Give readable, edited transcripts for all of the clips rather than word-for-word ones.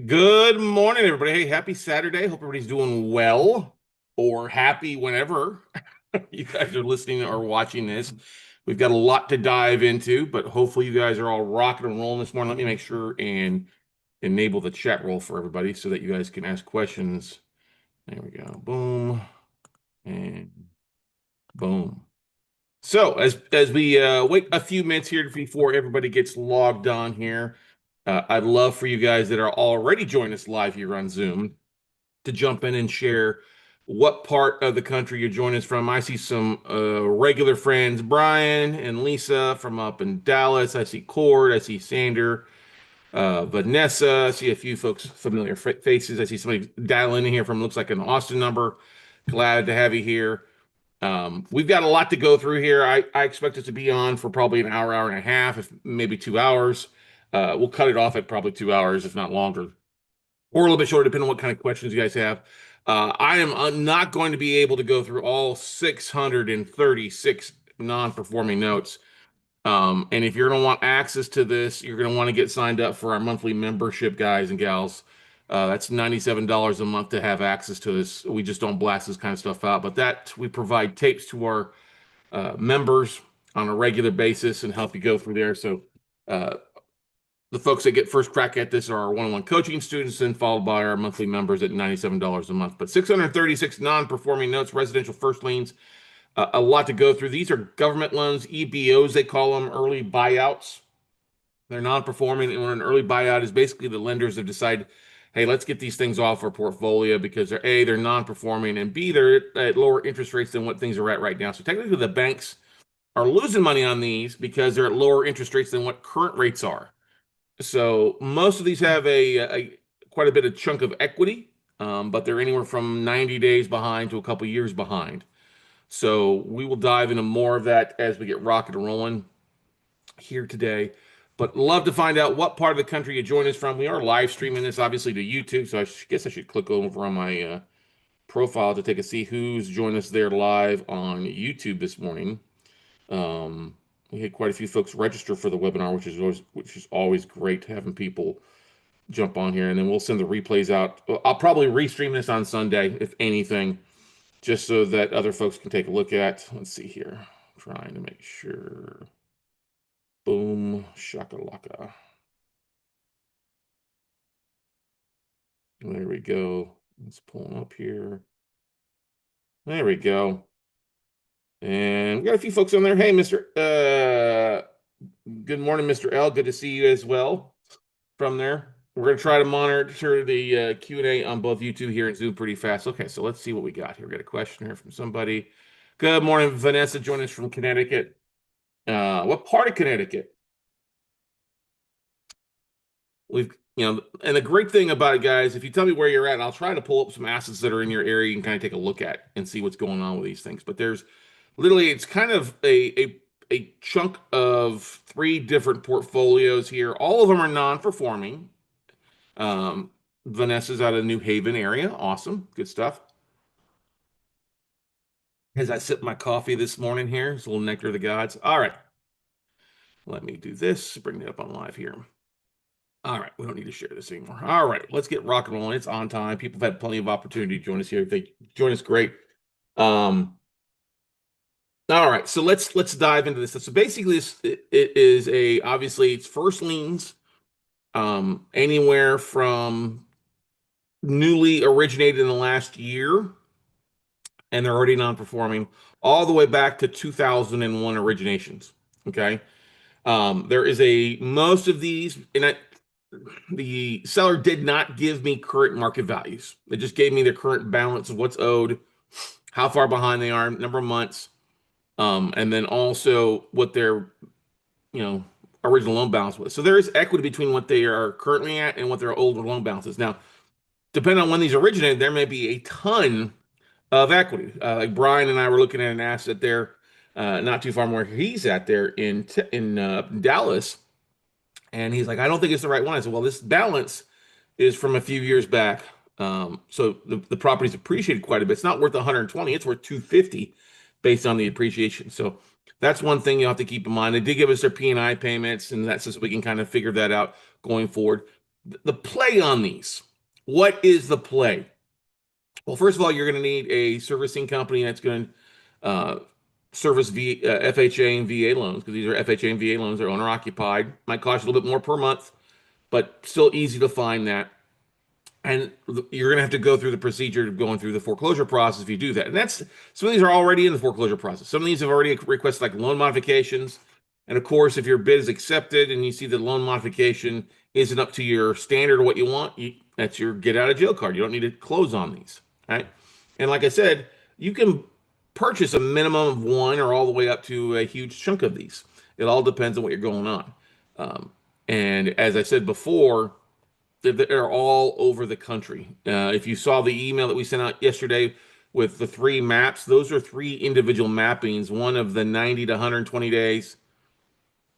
Good morning, everybody. Hey, happy Saturday. Hope everybody's doing well or happy whenever you guys are listening or watching this. We've got a lot to dive into, but hopefully you guys are all rocking and rolling this morning. Let me make sure and enable the chat roll for everybody so that you guys can ask questions. There we go. Boom and boom. So as we wait a few minutes here before everybody gets logged on here, I'd love for you guys that are already joining us live here on Zoom to jump in and share what part of the country you're joining us from. I see some regular friends, Brian and Lisa from up in Dallas. I see Cord. I see Sander, Vanessa. I see a few folks, familiar faces. I see somebody dialing in here from looks like an Austin number. Glad to have you here. We've got a lot to go through here. I expect us to be on for probably an hour, hour and a half, if maybe 2 hours. We'll cut it off at probably 2 hours, if not longer, or a little bit shorter, depending on what kind of questions you guys have. I am not going to be able to go through all 636 non-performing notes. And if you're going to want access to this, you're going to want to get signed up for our monthly membership, guys and gals. That's $97 a month to have access to this. We just don't blast this kind of stuff out, but that we provide tapes to our members on a regular basis and help you go through there. So uh, the folks that get first crack at this are our one-on-one coaching students, then followed by our monthly members at $97 a month. But 636 non-performing notes, residential first liens, a lot to go through. These are government loans, EBOs, they call them, early buyouts. They're non-performing, and when an early buyout is basically the lenders have decided, hey, let's get these things off our portfolio because they're non-performing, and B, they're at lower interest rates than what things are at right now. So technically, the banks are losing money on these because they're at lower interest rates than what current rates are. So most of these have a quite a bit of chunk of equity, but they're anywhere from 90 days behind to a couple years behind. So we will dive into more of that as we get rocking and rolling here today. But love to find out what part of the country you join us from. We are live streaming this obviously to YouTube, so guess I should click over on my profile to take a see who's joined us there live on YouTube this morning. We had quite a few folks register for the webinar, which is always great having people jump on here, and then we'll send the replays out. I'll probably restream this on Sunday, if anything, just so that other folks can take a look at. Let's see here. Trying to make sure. Boom, shakalaka. There we go. Let's pull them up here. There we go. And we got a few folks on there. Hey, Mr. Good morning, Mr. L. Good to see you as well from there. We're going to try to monitor the Q&A on both YouTube here and Zoom pretty fast. Okay, so let's see what we got here. We got a question here from somebody. Good morning, Vanessa, joining us from Connecticut. What part of Connecticut? And the great thing about it, guys, if you tell me where you're at, I'll try to pull up some assets that are in your area and kind of take a look at and see what's going on with these things. But there's literally, it's kind of a chunk of three different portfolios here. All of them are non-performing. Vanessa's out of New Haven area. Awesome. Good stuff. As I sip my coffee this morning here, it's a little nectar of the gods. All right. Let me do this. Bring it up on live here. All right. We don't need to share this anymore. All right. Let's get rock and rolling. It's on time. People have had plenty of opportunity to join us here. If they join us, great. All right. So let's dive into this. So basically, it is obviously it's first liens, anywhere from newly originated in the last year, and they're already non-performing, all the way back to 2001 originations. Okay. There is most of these, and the seller did not give me current market values. They just gave me the current balance of what's owed, how far behind they are, number of months, and then also what their, original loan balance was. So there is equity between what they are currently at and what their old loan balance is. Now, depending on when these originated, there may be a ton of equity. Like Brian and I were looking at an asset there, not too far from where he's at there in Dallas, and he's like, I don't think it's the right one. I said, well, this balance is from a few years back. So the property's appreciated quite a bit. It's not worth 120, it's worth 250 based on the appreciation. So that's one thing you have to keep in mind. They did give us their P&I payments, and that's just so we can kind of figure that out going forward. The play on these. What is the play? Well, first of all, you're going to need a servicing company that's going to service FHA and VA loans, because these are FHA and VA loans. They're owner occupied. Might cost you a little bit more per month, but still easy to find that. And you're going to have to go through the procedure of going through the foreclosure process if you do that. And that's some of these are already in the foreclosure process. Some of these have already requested like loan modifications. And of course, if your bid is accepted and you see the loan modification isn't up to your standard of what you want, that's your get out of jail card. You don't need to close on these, right? And like I said, you can purchase a minimum of one or all the way up to a huge chunk of these. It all depends on what you're going on. Um, and as I said before, they're all over the country. If you saw the email that we sent out yesterday with the three maps, those are three individual mappings, one of the 90 to 120 days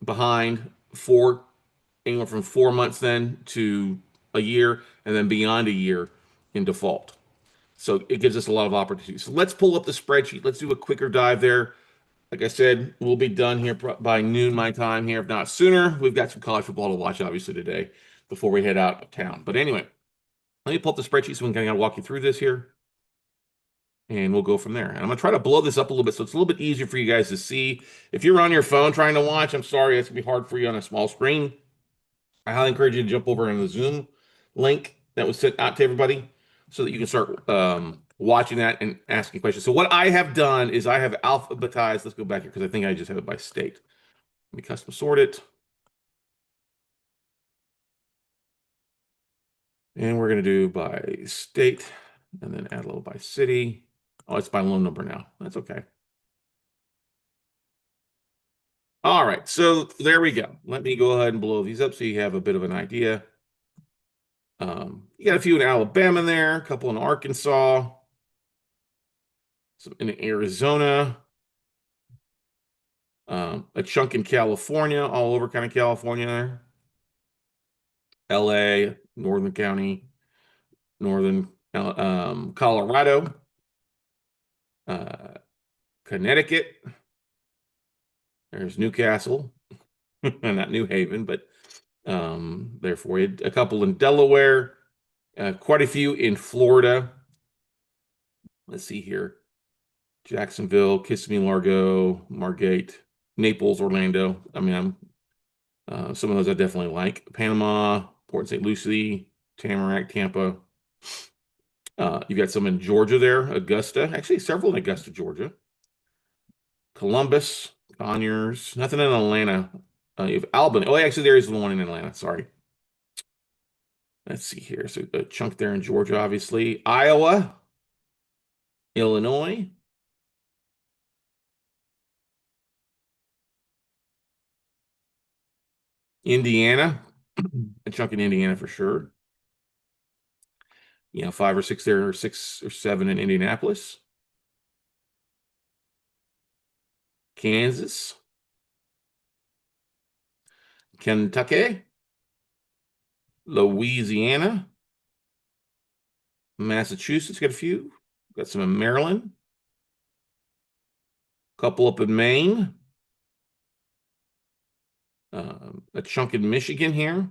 behind, four, anywhere from 4 months then to a year, and then beyond a year in default. So it gives us a lot of opportunities. So let's pull up the spreadsheet. Let's do a quicker dive there. Like I said, we'll be done here by noon my time here, if not sooner. We've got some college football to watch, obviously, today before we head out of town. But anyway, let me pull up the spreadsheet so we can kind of walk you through this here, and we'll go from there. And I'm going to try to blow this up a little bit so it's a little bit easier for you guys to see. If you're on your phone trying to watch, I'm sorry, it's going to be hard for you on a small screen. I highly encourage you to jump over in the Zoom link that was sent out to everybody so that you can start watching that and asking questions. So what I have done is I have alphabetized. Let's go back here because I think I just have it by state. Let me custom sort it. And we're going to do by state and then add a little by city. Oh, it's by loan number now. That's okay. All right, so there we go. Let me go ahead and blow these up so you have a bit of an idea. You got a few in Alabama there, a couple in Arkansas, some in Arizona, a chunk in California, all over kind of California there. LA, Northern County, Northern Colorado, uh, Connecticut. There's Newcastle, not New Haven, but there for you. A couple in Delaware, quite a few in Florida. Let's see here. Jacksonville, Kissimmee, Largo, Margate, Naples, Orlando. I mean, some of those I definitely like. Panama, Port St. Lucie, Tamarack, Tampa. You've got some in Georgia there, Augusta. Actually, several in Augusta, Georgia. Columbus, Conyers. Nothing in Atlanta. You have Albany. Oh, actually, there is one in Atlanta. Sorry. Let's see here. So a chunk there in Georgia, obviously. Iowa, Illinois. Indiana, a chunk in Indiana for sure. You know, 5 or 6 there, or 6 or 7 in Indianapolis. Kansas, Kentucky, Louisiana, Massachusetts, got a few. Got some in Maryland, a couple up in Maine, a chunk in Michigan here.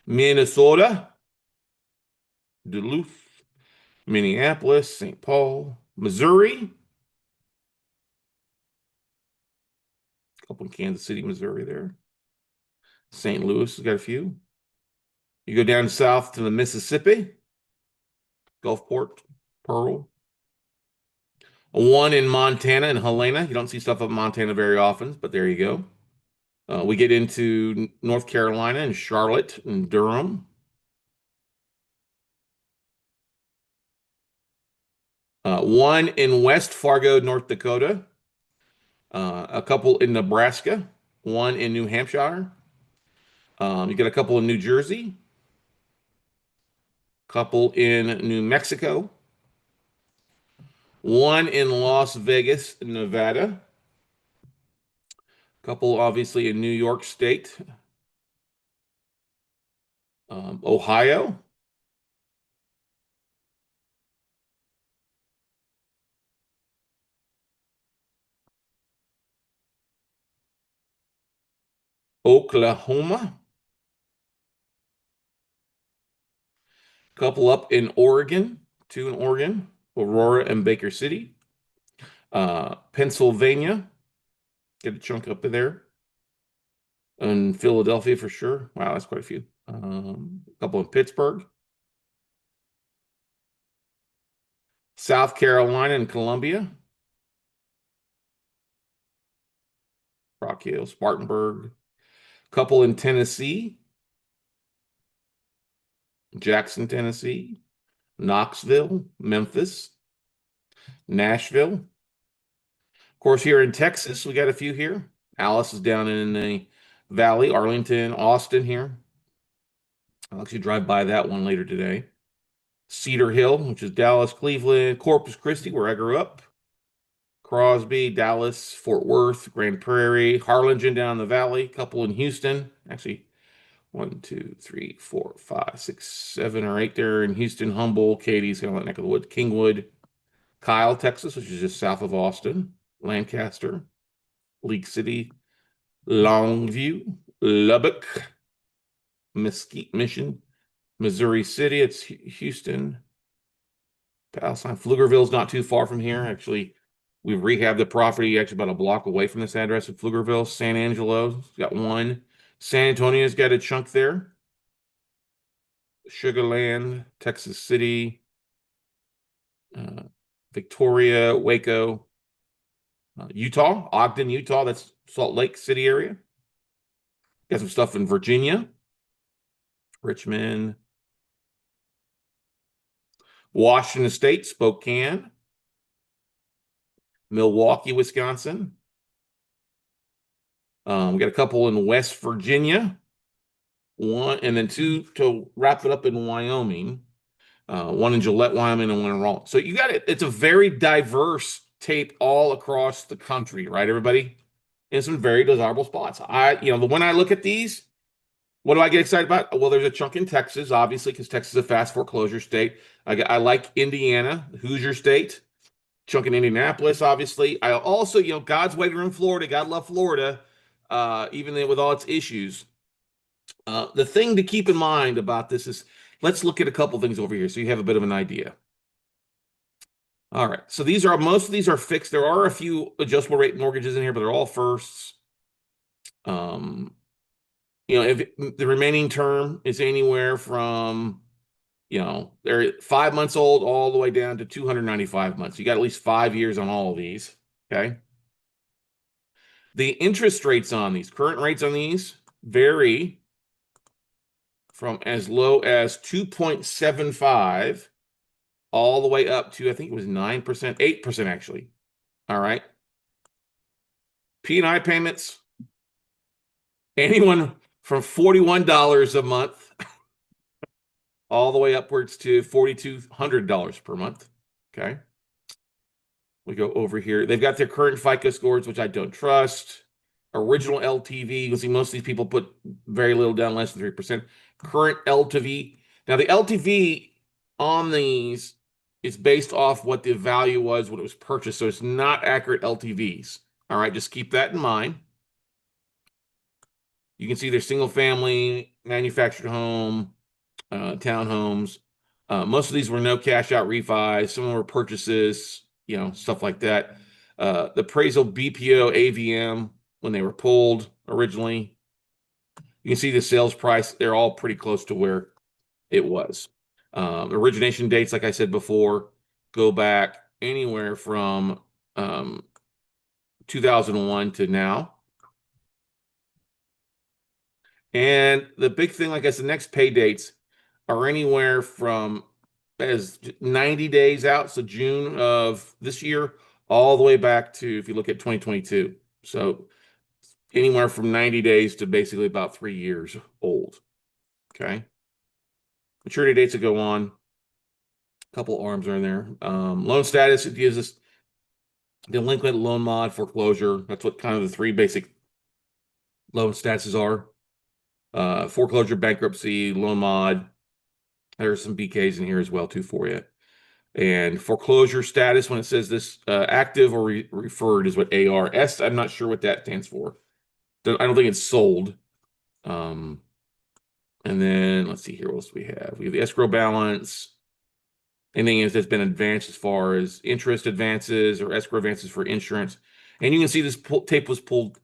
Minnesota, Duluth, Minneapolis, St. Paul, Missouri, a couple in Kansas City, Missouri there. St. Louis has got a few. You go down south to the Mississippi, Gulfport, Pearl. One in Montana and Helena. You don't see stuff up in Montana very often, but there you go. We get into North Carolina and Charlotte and Durham. One in West Fargo, North Dakota. A couple in Nebraska. One in New Hampshire. You get a couple in New Jersey. Couple in New Mexico. One in Las Vegas, Nevada. Couple obviously in New York State. Ohio. Oklahoma. Couple up in Oregon, two in Oregon, Aurora and Baker City. Pennsylvania, get a chunk up in there. And Philadelphia for sure. Wow, that's quite a few. A couple in Pittsburgh. South Carolina and Columbia. Rock Hill, Spartanburg. Couple in Tennessee. Jackson, Tennessee. Knoxville, Memphis. Nashville. Of course, here in Texas, we got a few here. Alice is down in the Valley, Arlington, Austin here. I'll actually drive by that one later today. Cedar Hill, which is Dallas, Cleveland, Corpus Christi, where I grew up. Crosby, Dallas, Fort Worth, Grand Prairie, Harlingen down in the Valley, couple in Houston. Actually, 1, 2, 3, 4, 5, 6, 7 or 8 there in Houston, Humboldt, Katie's kind of like neck of the woods, Kingwood, Kyle, Texas, which is just south of Austin, Lancaster, League City, Longview, Lubbock, Mesquite, Mission, Missouri City. It's Houston. Palestine. Pflugerville's not too far from here. Actually, we've rehabbed the property actually about a block away from this address in Pflugerville. San Angelo's got one. San Antonio's got a chunk there. Sugar Land, Texas City, Victoria, Waco, Utah, Ogden, Utah. That's Salt Lake City area. Got some stuff in Virginia, Richmond, Washington State, Spokane, Milwaukee, Wisconsin. We got a couple in West Virginia, one, and then two to wrap it up in Wyoming. One in Gillette, Wyoming, and one in Raleigh. So you got it. It's a very diverse tape all across the country, right, everybody? In some very desirable spots. When I look at these, what do I get excited about? Well, there's a chunk in Texas, obviously, because Texas is a fast foreclosure state. I like Indiana, Hoosier State, chunk in Indianapolis, obviously. I also, God's waiting room, Florida. God love Florida, even with all its issues. The thing to keep in mind about this is, let's look at a couple things over here so you have a bit of an idea. All right, so most of these are fixed. There are a few adjustable rate mortgages in here, but they're all firsts. If the remaining term is anywhere from, they're 5 months old all the way down to 295 months. You got at least 5 years on all of these, okay? The interest rates on these, current rates on these vary from as low as 2.75 all the way up to, I think it was 9%, 8% actually. All right. P&I payments, anyone from $41 a month all the way upwards to $4,200 per month. Okay. We go over here. They've got their current FICO scores, which I don't trust. Original LTV. You'll see most of these people put very little down, less than 3%. Current LTV. Now, the LTV on these is based off what the value was when it was purchased. So it's not accurate LTVs. All right, just keep that in mind. You can see their single family, manufactured home, townhomes. Most of these were no cash out refis. Some of them were purchases, stuff like that. The appraisal BPO, AVM, when they were pulled originally, you can see the sales price. They're all pretty close to where it was. Origination dates, like I said before, go back anywhere from 2001 to now. And the big thing, like I said, next pay dates are anywhere from as 90 days out, so June of this year, all the way back to, if you look at 2022. So anywhere from 90 days to basically about 3 years old. Okay. Maturity dates that go on. A couple arms are in there. Loan status, it gives us delinquent, loan mod, foreclosure. That's what kind of the three basic loan statuses are. Foreclosure, bankruptcy, loan mod. There's some BKs in here as well too for you. And foreclosure status, when it says this active or referred, is what ARS. I'm not sure what that stands for. I don't think it's sold. Um, and then let's see here. What else do we have? We have the escrow balance. Anything that's been advanced as far as interest advances or escrow advances for insurance. And you can see this tape was pulled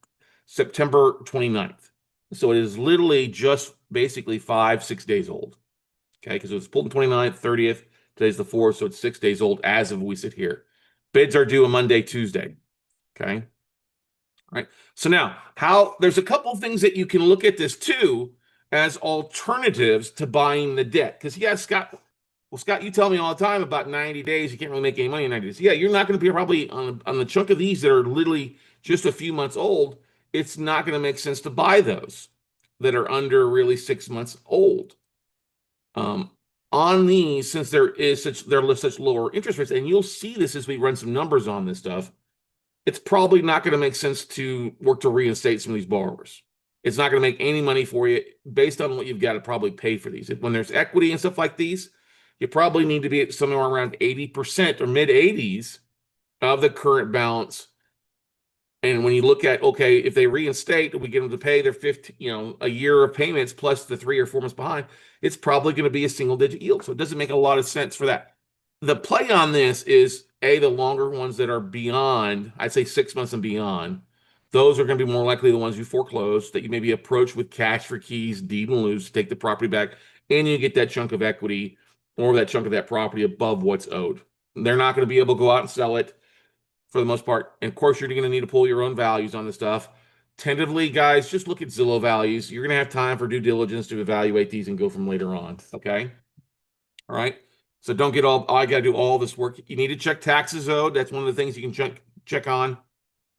September 29th. So it is literally just basically 5-6 days old. Okay, because it was pulled on 29th, 30th. Today's the 4th, so it's 6 days old as of we sit here. Bids are due on Monday, Tuesday. Okay. All right. So now, how there's a couple things that you can look at this too as alternatives to buying the debt. Because yeah, Scott, well, Scott, you tell me all the time about 90 days. You can't really make any money in 90 days. Yeah, you're not going to be probably on the chunk of these that are literally just a few months old. It's not going to make sense to buy those that are under really 6 months old. On these, since there are such lower interest rates, and you'll see this as we run some numbers on this stuff, it's probably not going to make sense to work to reinstate some of these borrowers. It's not going to make any money for you based on what you've got to probably pay for these. When there's equity and stuff like these, you probably need to be at somewhere around 80% or mid 80s of the current balance. And when you look at, okay, if they reinstate, we get them to pay their 15, a year of payments plus the 3 or 4 months behind, it's probably going to be a single digit yield. So it doesn't make a lot of sense for that. The play on this is the longer ones that are beyond, I'd say 6 months and beyond. Those are going to be more likely the ones you foreclose that you maybe approach with cash for keys, deed and lose, take the property back, and you get that chunk of equity or that chunk of that property above what's owed. They're not going to be able to go out and sell it for the most part. And of course, you're going to need to pull your own values on this stuff. Tentatively, guys, just look at Zillow values. You're going to have time for due diligence to evaluate these and go from later on. Okay. All right. So don't get all, I got to do all this work. You need to check taxes owed. That's one of the things you can check on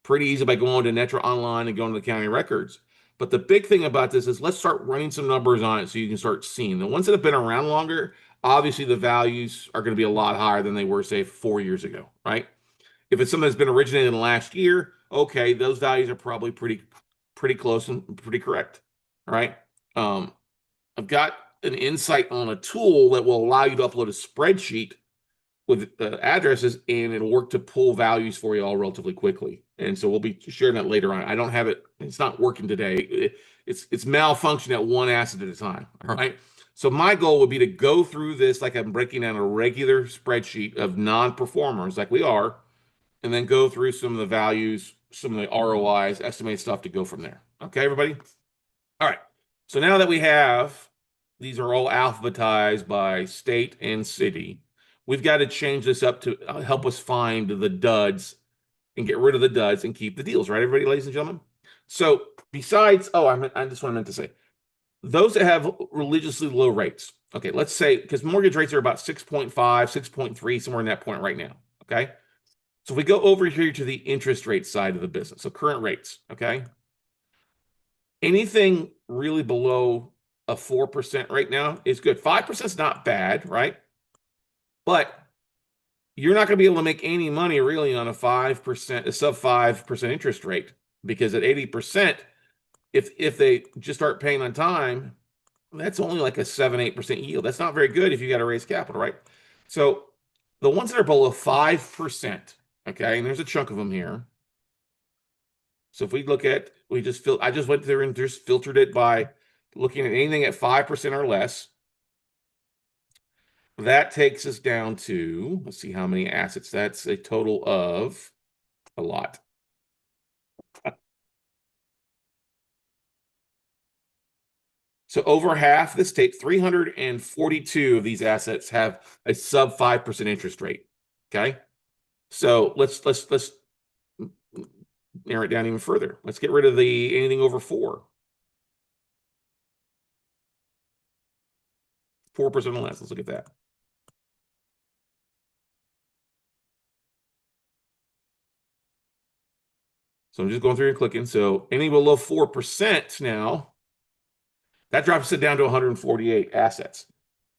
pretty easy by going to Netra Online and going to the county records. But the big thing about this is let's start running some numbers on it so you can start seeing. The ones that have been around longer, obviously the values are going to be a lot higher than they were, say, 4 years ago, right? If it's something that's been originated in the last year, okay, those values are probably pretty close and pretty correct. All right. I've got an insight on a tool that will allow you to upload a spreadsheet with addresses, and it'll work to pull values for you all relatively quickly. And so we'll be sharing that later on. I don't have it; it's not working today. It's malfunction at one asset at a time. All right. So my goal would be to go through this like I'm breaking down a regular spreadsheet of non-performers, like we are, and then go through some of the values, some of the ROIs, estimate stuff to go from there. Okay, everybody? All right. So now that we have, these are all alphabetized by state and city, we've got to change this up to help us find the duds and get rid of the duds and keep the deals, right, everybody, ladies and gentlemen? So besides, I just meant to say, those that have religiously low rates, okay, let's say, because mortgage rates are about 6.5, 6.3, somewhere in that point right now, okay? So if we go over here to the interest rate side of the business, so current rates, okay? Anything really below a 4% right now is good. 5% is not bad, right? But you're not going to be able to make any money really on a 5%, a sub 5% interest rate, because at 80%, if they just start paying on time, that's only like a 7-8% yield. That's not very good if you got to raise capital, right? So the ones that are below 5%, okay, and there's a chunk of them here. So if we look at, I just went through and just filtered it by looking at anything at 5% or less. That takes us down to, let's see how many assets. That's a total of a lot. So over half this tape, 342 of these assets have a sub 5% interest rate. Okay. So let's narrow it down even further. Let's get rid of anything over 4%. 4% or less. Let's look at that. So I'm just going through and clicking. So anything below 4% now, that drops it down to 148 assets.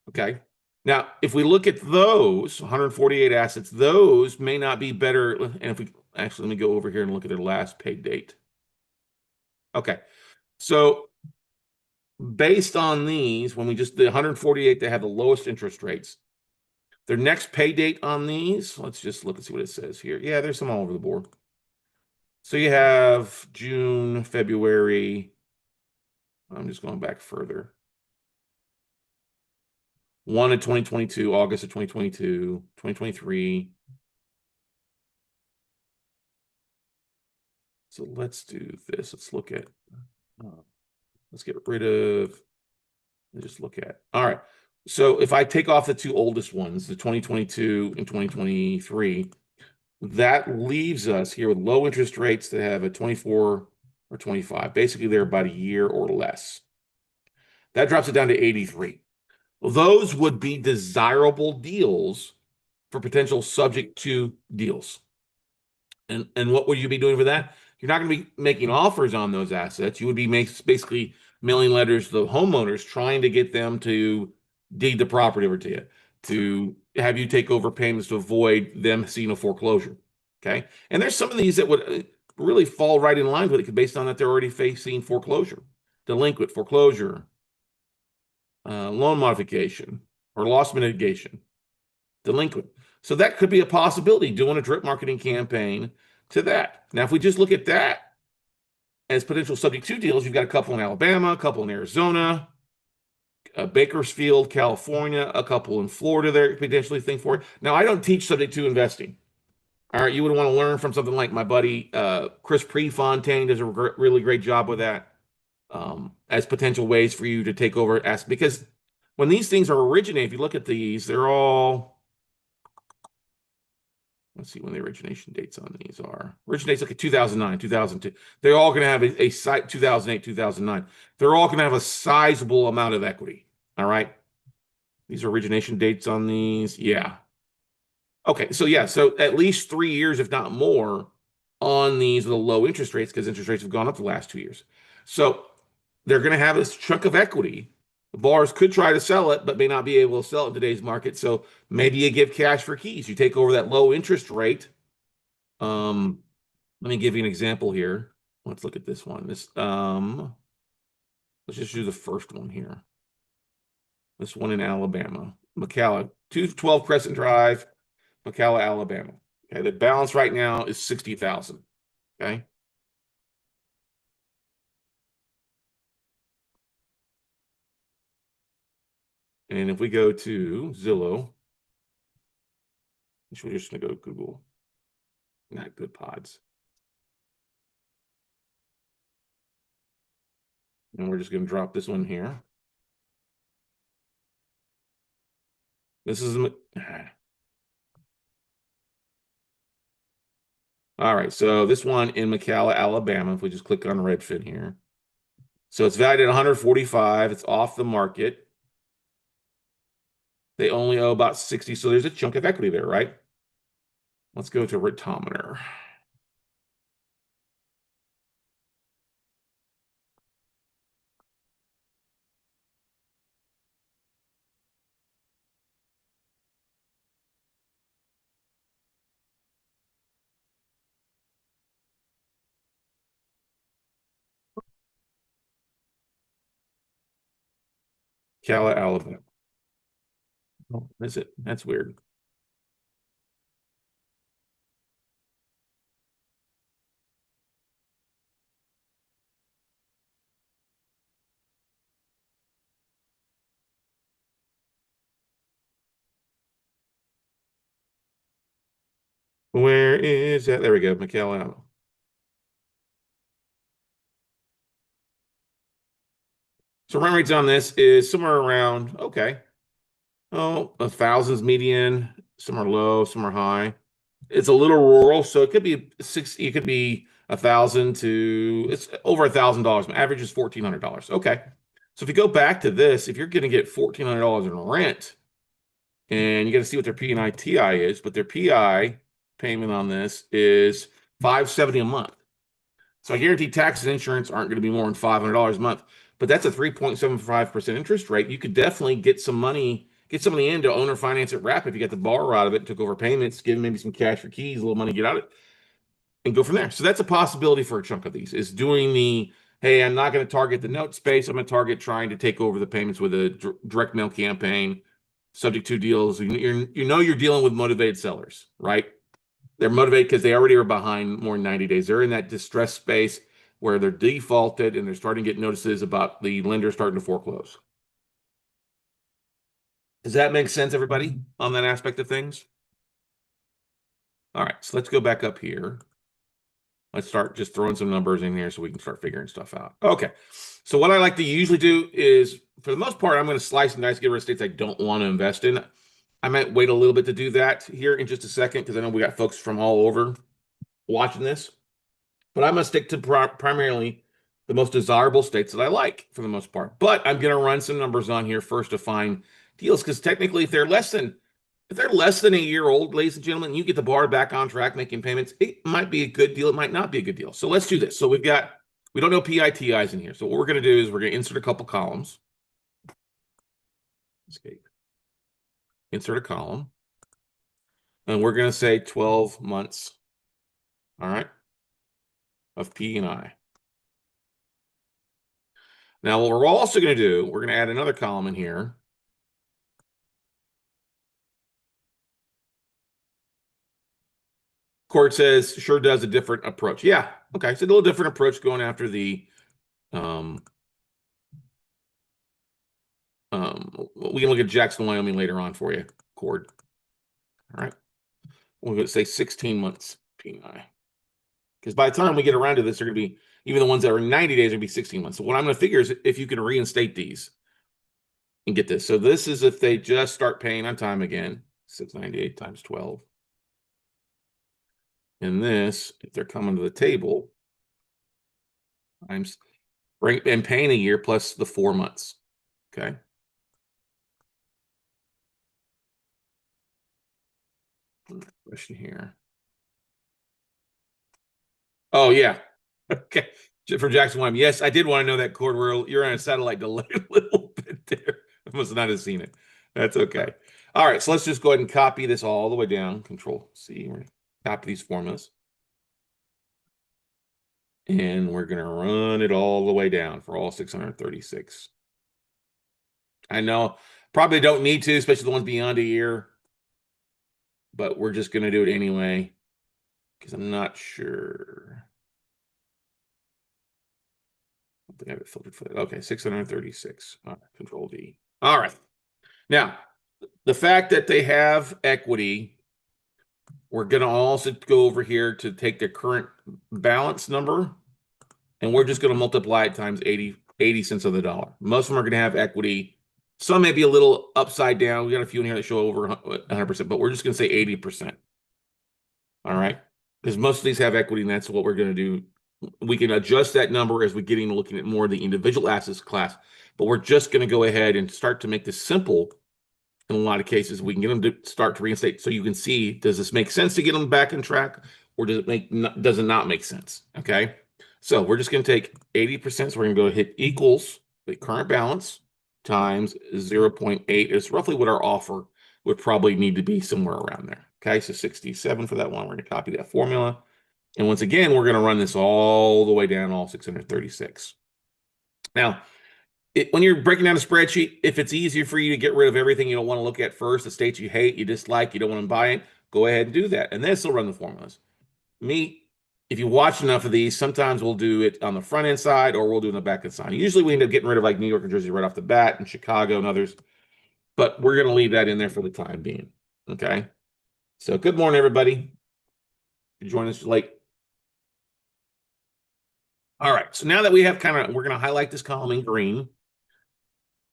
Okay. Now, if we look at those 148 assets, those may not be better. And if we actually, let me go over here and look at their last paid date. Okay. So based on these, when we just the 148 that have the lowest interest rates, their next pay date on these, let's just look and see what it says here. Yeah, there's some all over the board. So you have June, February, I'm just going back further. 1 in 2022, August of 2022, 2023. So let's do this. Let's look at, let's get rid of, let's just look at, all right. So if I take off the two oldest ones, the 2022 and 2023, that leaves us here with low interest rates that have a 24 or 25. Basically, they're about a year or less. That drops it down to 83. Well, those would be desirable deals for potential subject to deals. And what would you be doing for that? You're not going to be making offers on those assets. You would be basically mailing letters to the homeowners, trying to get them to deed the property over to you, to have you take over payments to avoid them seeing a foreclosure. Okay. And there's some of these that would really fall right in line with it based on that they're already facing foreclosure, delinquent foreclosure, loan modification, or loss mitigation, delinquent. So that could be a possibility, doing a drip marketing campaign to that. Now, if we just look at that as potential subject to deals, you've got a couple in Alabama, a couple in Arizona, Bakersfield, California, a couple in Florida there potentially think for it. Now, I don't teach subject to investing. All right, you would want to learn from something like my buddy Chris Prefontaine does a really great job with that, as potential ways for you to take over assets. Because when these things are originating, if you look at these, they're all, let's see when the origination dates on these are. Origination dates like a 2009, 2002. They're all going to have a site 2008, 2009. They're all going to have a sizable amount of equity. All right. These are origination dates on these. Yeah. Okay. So yeah. So at least 3 years, if not more, on these with the low interest rates, because interest rates have gone up the last 2 years. So they're going to have this chunk of equity. The borrowers could try to sell it, but may not be able to sell it in today's market. So maybe you give cash for keys. You take over that low interest rate. Let me give you an example here. Let's look at this one. Let's just do the first one here. This one in Alabama, McCalla, 212 Crescent Drive, McCalla, Alabama. Okay, the balance right now is 60,000. Okay. And if we go to Zillow, we're just gonna go to Google, not Good Pods. And we're just gonna drop this one here. This is all right. So this one in McCalla, Alabama, if we just click on Redfin here. So it's valued at 145. It's off the market. They only owe about 60. So there's a chunk of equity there, right? Let's go to Retometer. Calla, Alabama. Oh, is it? That's weird. Where is that? There we go, McCalla, Alabama. So run rates on this is somewhere around, okay. Oh, a thousands median, some are low, some are high. It's a little rural, so it could be 60, it could be 1,000 to, it's over $1,000. My average is $1,400. Okay. So if you go back to this, if you're going to get $1,400 in rent, and you got to see what their P&I TI is, but their PI payment on this is $570 a month. So I guarantee taxes and insurance aren't going to be more than $500 a month, but that's a 3.75% interest rate. You could definitely get some money, get somebody in to owner finance it wrap if you got the borrower out of it, took over payments, give them maybe some cash for keys, a little money, get out of it, and go from there. So that's a possibility for a chunk of these, is doing the, hey, I'm not going to target the note space. I'm going to target trying to take over the payments with a direct mail campaign, subject to deals. You're dealing with motivated sellers, right? They're motivated because they already are behind more than 90 days. They're in that distress space where they're defaulted and they're starting to get notices about the lender starting to foreclose. Does that make sense, everybody, on that aspect of things? All right, so let's go back up here. Let's start just throwing some numbers in here so we can start figuring stuff out. Okay, so what I like to usually do is, for the most part, I'm going to slice and dice, get rid of states I don't want to invest in. I might wait a little bit to do that here in just a second because I know we got folks from all over watching this. But I'm going to stick to primarily the most desirable states that I like for the most part. But I'm going to run some numbers on here first to find deals because technically if they're less than a year old, ladies and gentlemen, you get the bar back on track making payments. It might be a good deal. It might not be a good deal. So let's do this. So we don't know PITIs in here. So what we're going to do is we're going to insert a couple columns. Escape. Insert a column. And we're going to say 12 months. All right. Of P and I. Now, what we're also going to do, we're going to add another column in here. Court says, sure does a different approach. Yeah. Okay. So a little different approach going after the, we can look at Jackson, Wyoming later on for you, Cord. All right. We're going to say 16 months P&I. Because by the time we get around to this, they're going to be, even the ones that are 90 days, are going to be 16 months. So what I'm going to figure is if you can reinstate these and get this. So this is if they just start paying on time again, 698 times 12. And this, if they're coming to the table, times and paying a year plus the 4 months. Okay. Question here. Oh, yeah. Okay. For Jackson Wyoming. Yes, I did want to know that, Cord. You're on a satellite delay a little bit there. I must not have seen it. That's okay. All right. So let's just go ahead and copy this all the way down. Control C. We're going to copy these formulas. And we're going to run it all the way down for all 636. I know probably don't need to, especially the ones beyond a year. But we're just going to do it anyway because I'm not sure. I think I have it filtered for that. Okay, 636. All right, Control D. All right. Now, the fact that they have equity, we're going to also go over here to take their current balance number, and we're just going to multiply it times 80 cents on the dollar. Most of them are going to have equity. Some may be a little upside down. We got a few in here that show over 100%, but we're just going to say 80%. All right. Because most of these have equity, and that's what we're going to do. We can adjust that number as we get into looking at more of the individual assets class, but we're just going to go ahead and start to make this simple. In a lot of cases, we can get them to start to reinstate. So you can see, does this make sense to get them back on track, or does it not make sense? Okay. So we're just going to take 80%. So we're going to go hit equals the current balance times 0.8. It's roughly what our offer would probably need to be, somewhere around there. Okay. So 67 for that one. We're going to copy that formula. And once again, we're going to run this all the way down, all 636. Now, when you're breaking down a spreadsheet, if it's easier for you to get rid of everything you don't want to look at first, the states you hate, you dislike, you don't want to buy it, go ahead and do that. And then still run the formulas. If you watch enough of these, sometimes we'll do it on the front end side or we'll do it on the back end side. Usually we end up getting rid of like New York and Jersey right off the bat, and Chicago and others. But we're going to leave that in there for the time being. Okay. So good morning, everybody. You join us late. All right. So now that we have we're going to highlight this column in green.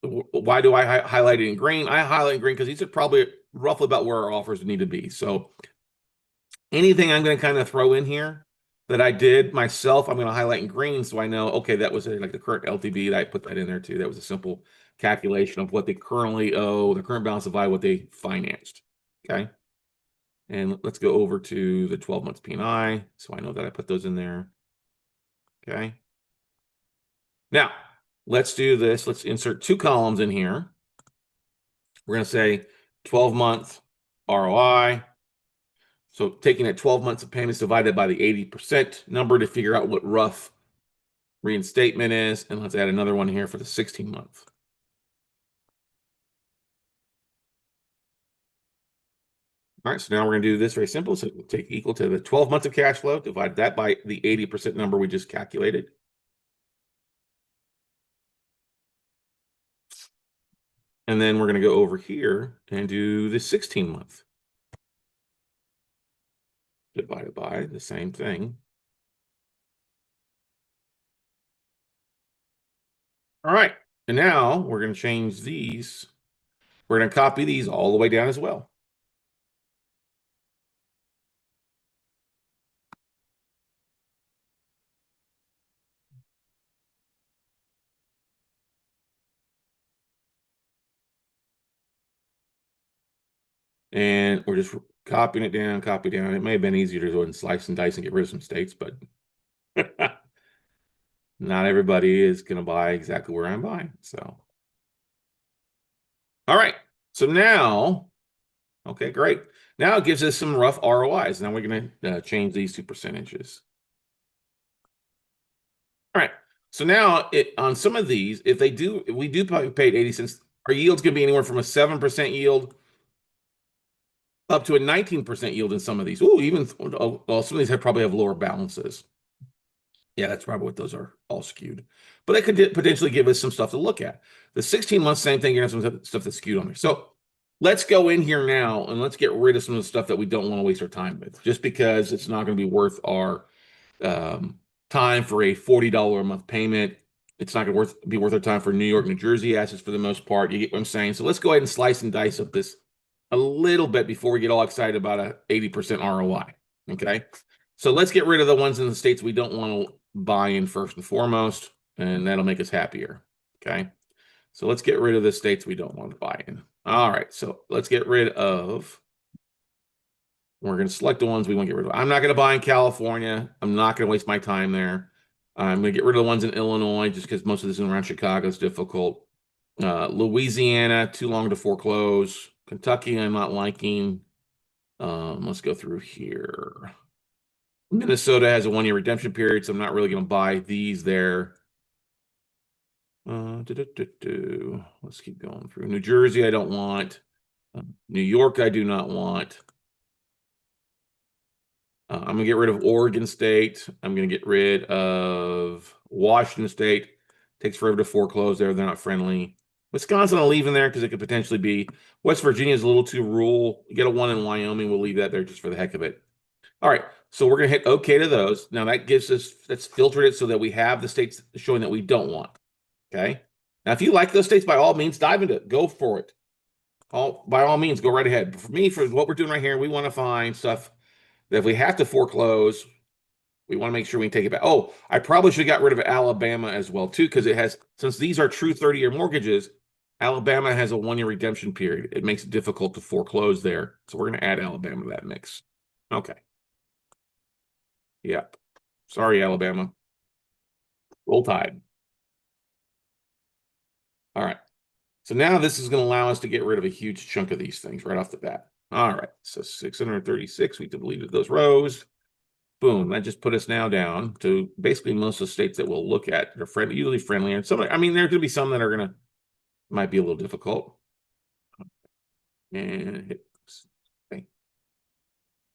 Why do I highlight it in green? I highlight in green because these are probably roughly about where our offers need to be. So anything I'm going to kind of throw in here that I did myself, I'm going to highlight in green so I know, okay, that was like the current LTV. That I put that in there too. That was a simple calculation of what they currently owe, the current balance of value, what they financed. Okay. And let's go over to the 12 months P&I. So I know that I put those in there. Okay. Now, let's do this. Let's insert 2 columns in here. We're going to say 12-month ROI. So taking that 12 months of payments divided by the 80% number to figure out what rough reinstatement is. And let's add another one here for the 16-month. All right, so now we're going to do this very simple. So we'll take equal to the 12 months of cash flow, divide that by the 80% number we just calculated. And then we're going to go over here and do the 16-month. Divided by the same thing. All right. And now we're going to change these. We're going to copy these all the way down as well. And we're just copying it down, copy down. It may have been easier to go ahead and slice and dice and get rid of some states, but not everybody is going to buy exactly where I'm buying. So, all right. So now, okay, great. Now it gives us some rough ROIs. Now we're going to change these to percentages. All right. So now on some of these, if we do pay 80 cents, our yield's going to be anywhere from a 7% yield up to a 19% yield in some of these. Ooh, even well, some of these probably have lower balances. Yeah, that's probably what those are, all skewed. But it could potentially give us some stuff to look at. The 16 months, same thing, you're gonna have some stuff that's skewed on there. So let's go in here now and let's get rid of some of the stuff that we don't want to waste our time with, just because it's not going to be worth our time for a $40 a month payment. It's not going to be worth our time for New York, New Jersey assets for the most part. You get what I'm saying? So let's go ahead and slice and dice up this a little bit before we get all excited about a 80% ROI. Okay. So let's get rid of the ones in the states we don't want to buy in first and foremost, and that'll make us happier. Okay. So let's get rid of the states we don't want to buy in. All right. So let's get rid of, we're going to select the ones we want to get rid of. I'm not going to buy in California. I'm not going to waste my time there. I'm going to get rid of the ones in Illinois just because most of this is around Chicago is difficult. Louisiana, too long to foreclose. Kentucky, I'm not liking. Let's go through here. Minnesota has a 1-year redemption period, so I'm not really going to buy these there. Let's keep going through. New Jersey, I don't want. New York, I do not want. I'm going to get rid of Oregon State. I'm going to get rid of Washington State. Takes forever to foreclose there. They're not friendly. Wisconsin, I'll leave in there because it could potentially be. West Virginia is a little too rural. You get a one in Wyoming. We'll leave that there just for the heck of it. All right. So we're going to hit OK to those. Now that gives us, that's filtered it so that we have the states showing that we don't want. Okay. Now, if you like those states, by all means, dive into it. Go for it. By all means, go right ahead. For me, for what we're doing right here, we want to find stuff that if we have to foreclose, we want to make sure we can take it back. Oh, I probably should have got rid of Alabama as well, too, because it has, since these are true 30-year mortgages, Alabama has a 1-year redemption period. It makes it difficult to foreclose there. So we're going to add Alabama to that mix. Okay. Yep. Sorry, Alabama. Roll Tide. All right. So now this is going to allow us to get rid of a huge chunk of these things right off the bat. All right. So 636, we deleted those rows. Boom. That just put us now down to basically most of the states that we'll look at. They're friendly, usually friendly. And some, I mean, there's going to be some that are going to, might be a little difficult. And hit, okay.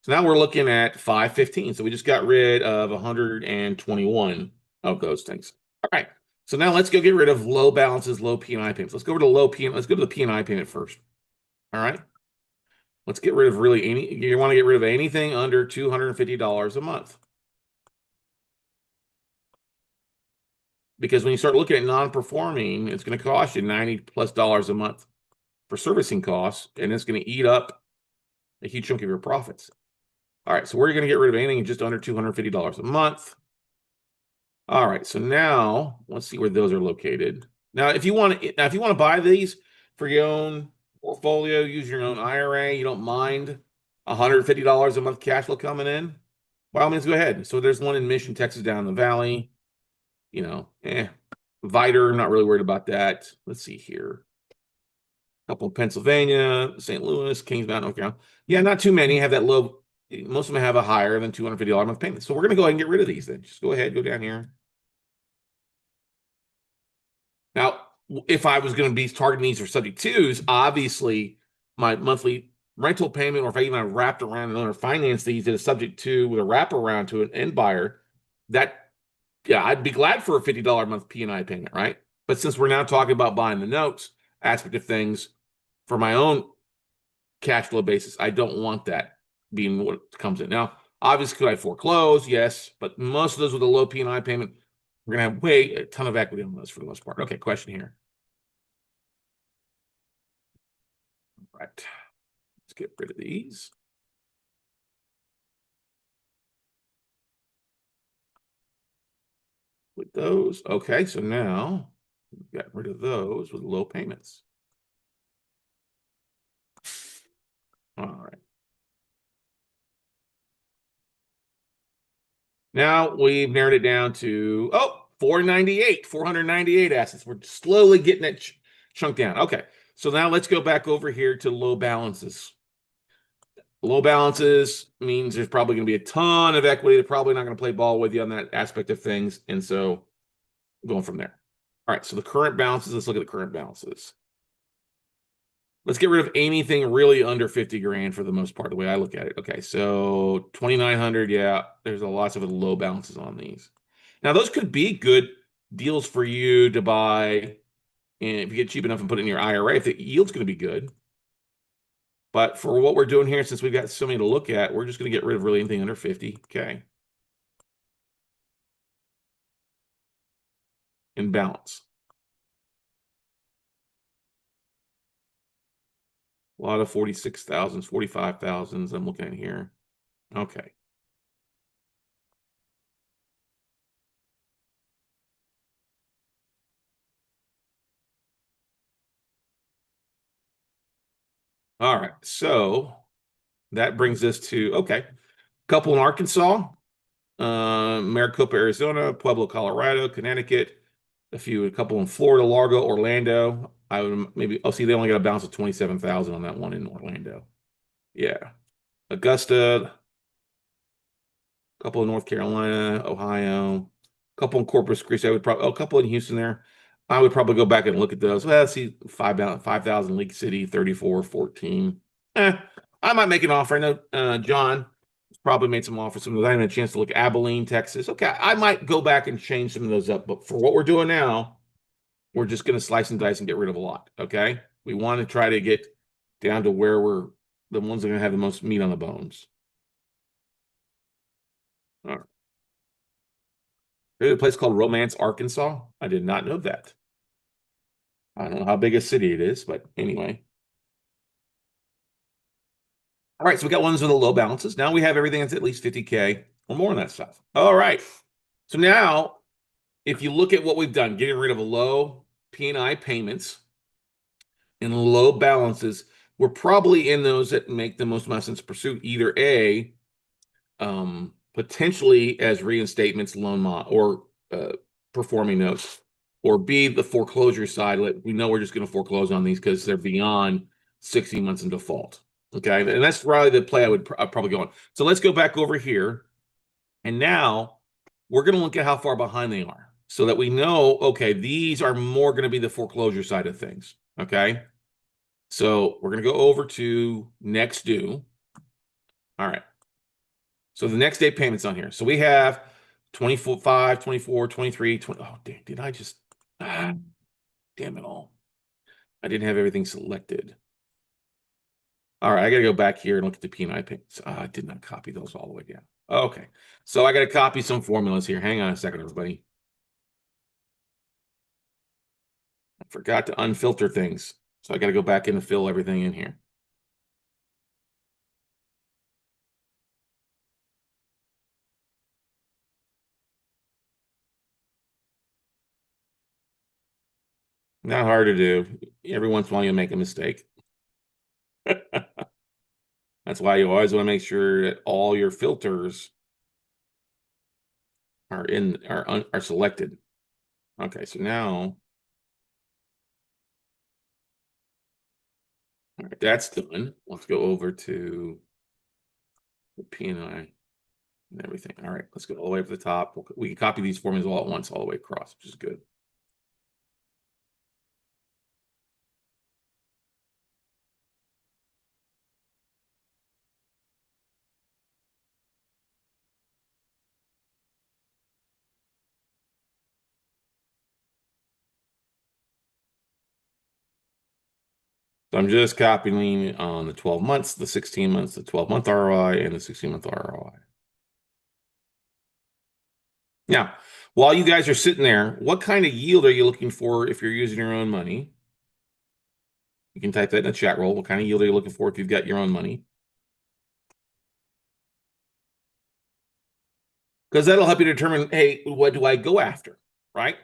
So now we're looking at 515. So we just got rid of 121 of those things. All right. So now let's go get rid of low balances, low P&I payments. Let's go over to low P&I. Let's go to the P&I payment first. All right. Let's get rid of really any, you want to get rid of anything under $250 a month. Because when you start looking at non-performing, it's going to cost you $90+ a month for servicing costs, and it's going to eat up a huge chunk of your profits. All right, so we're going to get rid of anything just under $250 a month. All right, so now let's see where those are located. Now, if you want to buy these for your own portfolio, use your own IRA, you don't mind $150 a month cash flow coming in, by all means, go ahead. So there's one in Mission, Texas, down in the valley. You know, Viter, not really worried about that. Let's see here. A couple in Pennsylvania, St. Louis, Kings Mountain, North Carolina. Yeah, not too many have that low. Most of them have a higher than $250 a month payment. So we're going to go ahead and get rid of these then. Just go ahead, go down here. Now, if I was going to be targeting these for subject twos, obviously my monthly rental payment, or if I even wrapped around and finance these at a subject to with a wraparound to an end buyer, that, yeah, I'd be glad for a $50 a month P&I payment, right? But since we're now talking about buying the notes, aspect of things for my own cash flow basis, I don't want that being what comes in. Now, obviously, could I foreclose? Yes, but most of those with a low P&I payment, we're gonna have a ton of equity on those for the most part. Okay, question here. All right, let's get rid of these. With those, okay, so now we've got rid of those with low payments. All right. Now we've narrowed it down to 498 assets. We're slowly getting it chunked down. Okay, so now let's go back over here to low balances. Low balances means there's probably going to be a ton of equity. They're probably not going to play ball with you on that aspect of things. And so going from there. All right, so the current balances, let's look at the current balances. Let's get rid of anything really under 50 grand for the most part, the way I look at it. Okay, so 2,900, yeah, there's a lots of low balances on these. Now, those could be good deals for you to buy, and if you get cheap enough and put it in your IRA, if the yield's going to be good. But for what we're doing here, since we've got so many to look at, we're just going to get rid of really anything under 50. Okay. And balance. A lot of 46,000s, 45,000s I'm looking at here. Okay. All right. So that brings us to, okay, couple in Arkansas, Maricopa, Arizona, Pueblo, Colorado, Connecticut, a couple in Florida, Largo, Orlando. I would maybe, see, they only got a balance of 27,000 on that one in Orlando. Yeah. Augusta, a couple in North Carolina, Ohio, a couple in Corpus Christi. I would probably, a couple in Houston there. I would probably go back and look at those. Well, let's see, 5,000 League City, 34, 14. I might make an offer. I know John probably made some offers. Some of those. I haven't had a chance to look at Abilene, Texas. Okay, I might go back and change some of those up. But for what we're doing now, we're just going to slice and dice and get rid of a lot. Okay, we want to try to get down to where we're the ones that are going to have the most meat on the bones. All right. There's a place called Romance, Arkansas. I did not know that. I don't know how big a city it is, but anyway. All right, so we got ones with the low balances. Now we have everything that's at least 50K or more on that stuff. All right. So now, if you look at what we've done, getting rid of a low P&I payments and low balances, we're probably in those that make the most amount of sense to pursue either A, potentially as reinstatements, or performing notes, or B, the foreclosure side. We know we're just going to foreclose on these because they're beyond 60 months in default. Okay, and that's probably the play I'd probably go on. So let's go back over here, and now we're going to look at how far behind they are, so that we know, okay, these are more going to be the foreclosure side of things. Okay, so we're going to go over to next due. All right. So the next day payments on here. So we have 25, 24, 23, 20. Oh, dang, did I just, damn it all. I didn't have everything selected. All right, I got to go back here and look at the P&I payments. I did not copy those all the way down. Okay, so I got to copy some formulas here. Hang on a second, everybody. I forgot to unfilter things. So I got to go back in and fill everything in here. Not hard to do. Every once in a while, you'll make a mistake. That's why you always want to make sure that all your filters are selected. Okay, so now, all right, that's done. Let's go over to the P&I and everything. All right, let's go all the way up to the top. We can copy these formulas all at once, all the way across, which is good. So I'm just copying on the 12 months, the 16 months, the 12-month ROI, and the 16-month ROI. Now, while you guys are sitting there, what kind of yield are you looking for if you're using your own money? You can type that in the chat roll. What kind of yield are you looking for if you've got your own money? Because that'll help you determine, hey, what do I go after, right?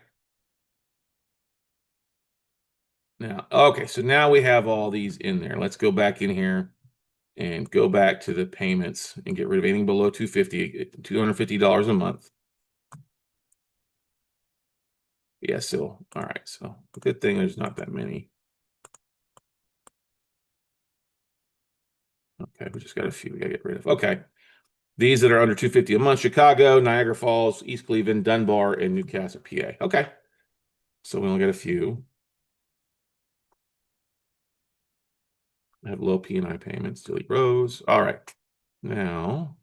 Now, okay, so now we have all these in there. Let's go back in here and go back to the payments and get rid of anything below $250 a month. Yeah, so, all right, so good thing there's not that many. Okay, we just got a few we gotta get rid of. Okay. These that are under 250 a month: Chicago, Niagara Falls, East Cleveland, Dunbar, and Newcastle, PA. Okay. So we only got a few. I have low P&I payments, delete rows. All right. Now,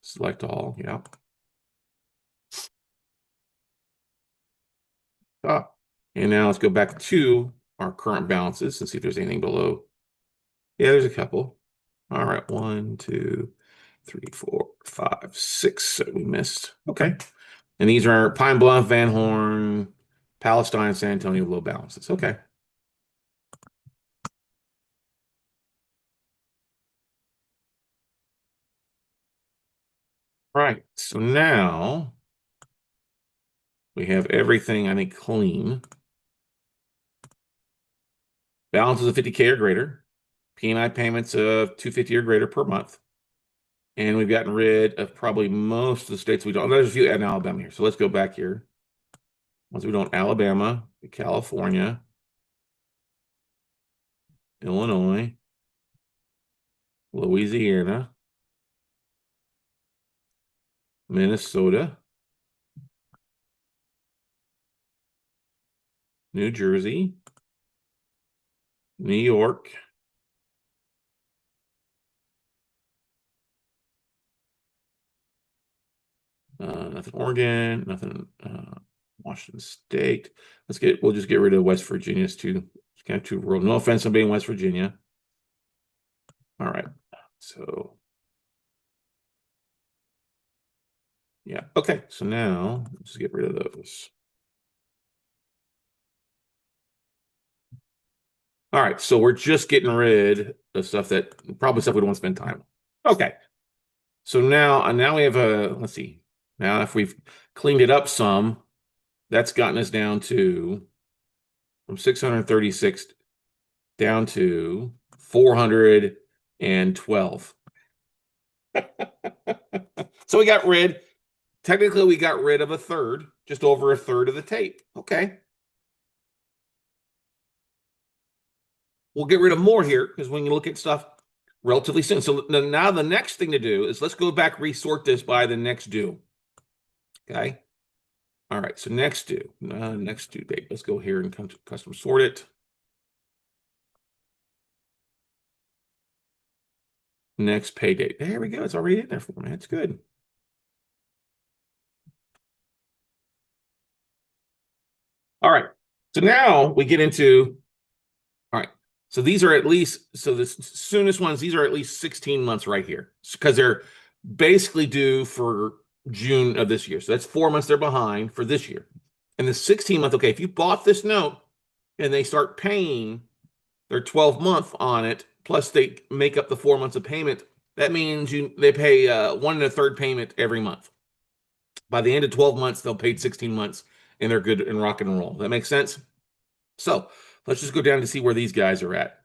select all. Yeah. Ah. And now let's go back to our current balances and see if there's anything below. Yeah, there's a couple. All right. 1, 2, 3, 4, 5, 6 that we missed. Okay. And these are Pine Bluff, Van Horn, Palestine, San Antonio, low balances. Okay. All right. So now we have everything, I think, clean. Balances of 50K or greater. P&I payments of 250 or greater per month. And we've gotten rid of probably most of the states we don't. There's a few in Alabama here. So let's go back here. Once we don't, Alabama, California, Illinois, Louisiana, Minnesota, New Jersey, New York, nothing Oregon, nothing Washington State. We'll just get rid of West Virginia. It's kind of too rural. No offense on being West Virginia. All right. So yeah. Okay. So now let's get rid of those. All right. So we're just getting rid of stuff that probably stuff we don't want to spend time on. Okay. So now we have let's see. Now if we've cleaned it up some, that's gotten us down to from 636 down to 412. So technically we got rid of a third, just over a third of the tape. Okay. We'll get rid of more here because when you look at stuff relatively soon. So now the next thing to do is let's go back, resort this by the next due. Okay. All right. So next due date. Let's go here and custom sort it. Next pay date. There we go. It's already in there for me. That's good. All right. So now we get into, all right. So these are at least, so the soonest ones, these are at least 16 months right here because they're basically due for June of this year. So that's 4 months they're behind for this year. And the 16-month, okay, if you bought this note and they start paying their 12-month on it, plus they make up the 4 months of payment, that means they pay 1 1/3 payment every month. By the end of 12 months, they'll pay 16 months and they're good and rock and roll. That makes sense? So let's just go down to see where these guys are at.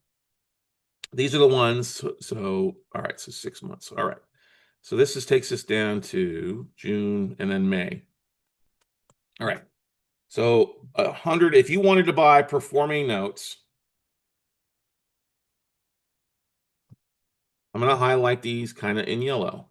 These are the ones. So, all right, so 6 months. All right. So this takes us down to June and then May. All right. So 100, if you wanted to buy performing notes, I'm going to highlight these kind of in yellow.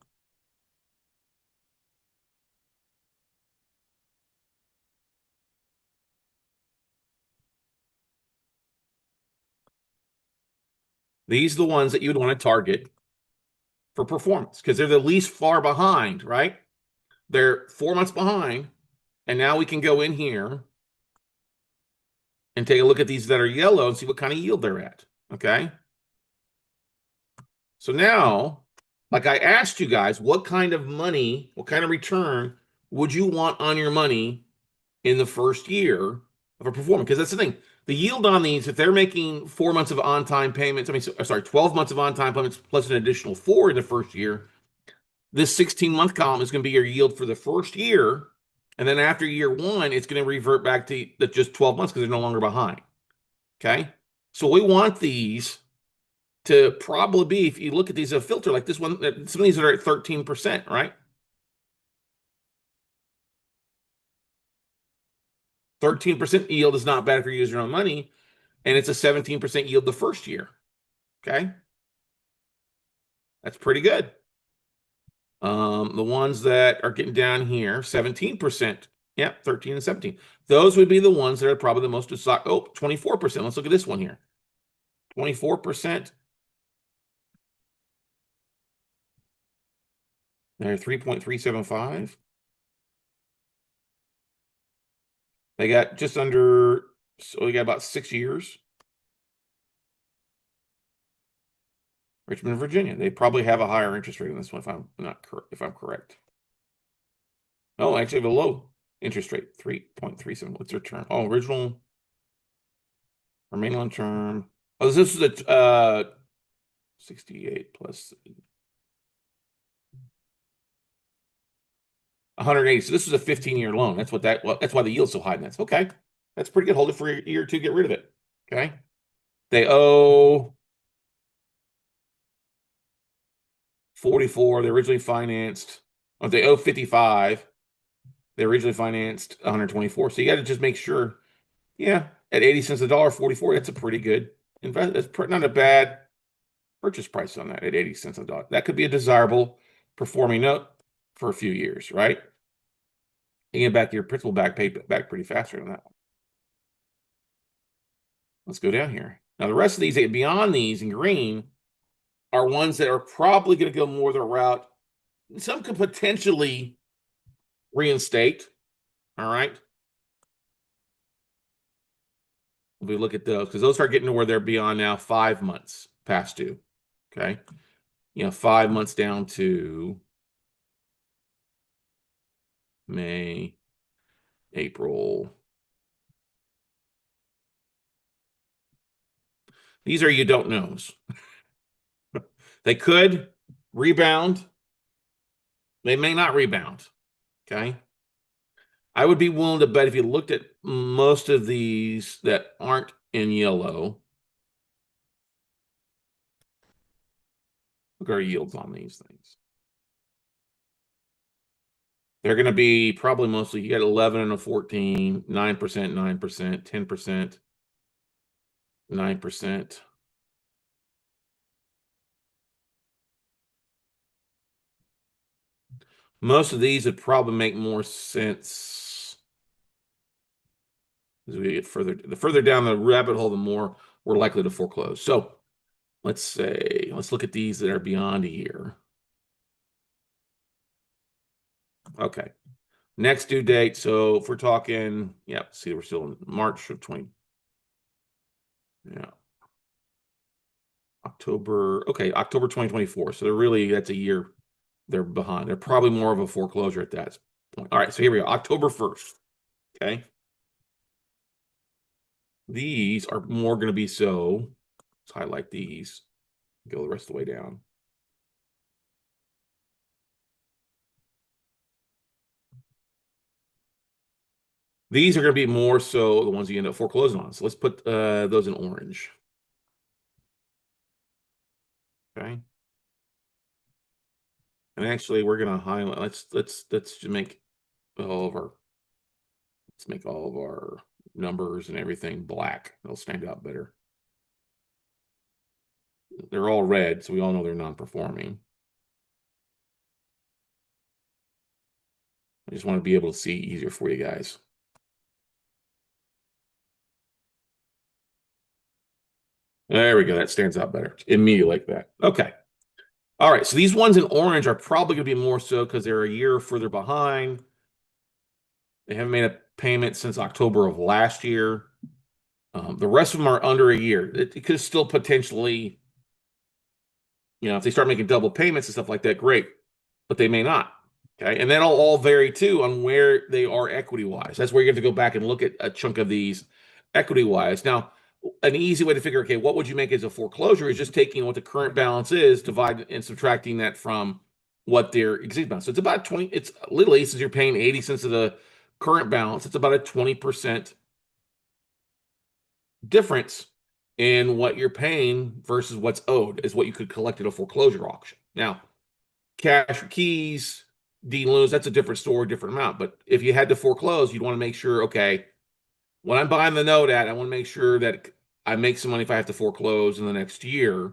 These are the ones that you would want to target for performance because they're the least far behind, right? They're 4 months behind. And now we can go in here and take a look at these that are yellow and see what kind of yield they're at. Okay. So now, like I asked you guys, what kind of money, what kind of return would you want on your money in the first year of a performance? Because that's the thing. The yield on these, if they're making 4 months of on-time payments, 12 months of on-time payments plus an additional 4 in the first year, this 16-month column is going to be your yield for the first year. And then after year 1, it's going to revert back to just 12 months because they're no longer behind. Okay. So we want these to probably be, if you look at these, a filter like this one, some of these are at 13%, right? 13% yield is not bad if you're using your own money, and it's a 17% yield the first year. Okay. That's pretty good. The ones that are getting down here, 17%. Yeah, 13 and 17. Those would be the ones that are probably the most desired. Oh, 24%. Let's look at this one here. 24%. They're 3.375. They got just under, so we got about 6 years. Richmond, Virginia. They probably have a higher interest rate on this one if I'm correct. Oh, actually have a low interest rate, 3.37. What's their term? Oh, original or mainland term. Oh, this is a 68 plus 180. So this is a 15-year loan. That's why the yield's so high. And that's okay. That's pretty good. Hold it for a year or two, get rid of it. Okay. They owe 44. They originally financed. Oh, they owe 55. They originally financed 124. So you got to just make sure. Yeah, at 80 cents a dollar, 44. That's a pretty good investment. That's not a bad purchase price on that at 80 cents a dollar. That could be a desirable performing note for a few years, right? You get back your principal back, pay back pretty faster than that one. Let's go down here. Now the rest of these, beyond these in green, are ones that are probably going to go more the route. Some could potentially reinstate. All right. We look at those because those are getting to where they're beyond now 5 months past due. Okay. 5 months down to May, April. These are you don't knows. They could rebound. They may not rebound. Okay. I would be willing to bet if you looked at most of these that aren't in yellow, look at our yields on these things. They're going to be probably mostly, you got 11 and a 14, 9%, 9%, 10%, 9%. Most of these would probably make more sense as we get the further down the rabbit hole, the more we're likely to foreclose. So let's look at these that are beyond a year. Okay. Next due date. So if we're talking, yeah, see, we're still in March of 20. Yeah. October 2024. So that's a year they're behind. They're probably more of a foreclosure at that point. All right, so here we go. October 1st. Okay. These are more going to be so. Let's highlight these. Go the rest of the way down. These are going to be more so the ones you end up foreclosing on. So let's put those in orange. Okay. And actually, we're going to highlight. Let's just make all of our numbers and everything black. They'll stand out better. They're all red, so we all know they're non-performing. I just want to be able to see easier for you guys. There we go. That stands out better immediately like that. Okay. All right. So these ones in orange are probably going to be more so because they're a year further behind. They haven't made a payment since October of last year. The rest of them are under a year. It could still potentially, if they start making double payments and stuff like that, great, but they may not. Okay, and that'll all vary too on where they are equity wise. That's where you have to go back and look at a chunk of these equity wise. Now, an easy way to figure, okay, what would you make as a foreclosure is just taking what the current balance is, divide and subtracting that from what their existing balance. So it's about 20. It's literally, since you're paying 80 cents of the current balance, it's about a 20% difference in what you're paying versus what's owed is what you could collect at a foreclosure auction. Now, cash or keys, deed loans, that's a different story, different amount. But if you had to foreclose, you'd want to make sure, okay, when I'm buying the note at, I want to make sure that I make some money if I have to foreclose in the next year.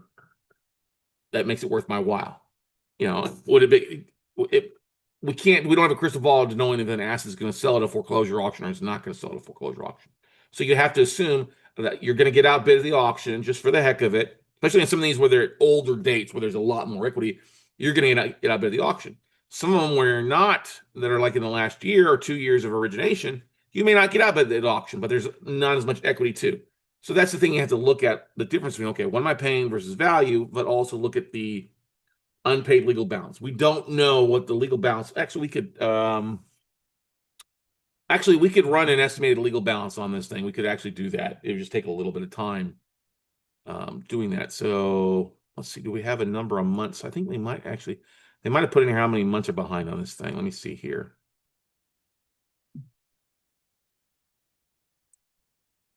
That makes it worth my while. Would it be, it, we don't have a crystal ball to knowing if an asset is going to sell at a foreclosure auction or it's not going to sell at a foreclosure auction. So you have to assume that you're going to get outbid at the auction just for the heck of it, especially in some of these where they're older dates where there's a lot more equity. You're going to get outbid at the auction. Some of them where not, that are like in the last year or 2 years of origination, you may not get outbid at the auction, but there's not as much equity too. So that's the thing you have to look at, the difference between, okay, what am I paying versus value, but also look at the unpaid legal balance. We don't know what the legal balance, actually we could run an estimated legal balance on this thing. We could actually do that. It would just take a little bit of time doing that. So let's see, do we have a number of months? I think they might have put in here how many months are behind on this thing. Let me see here.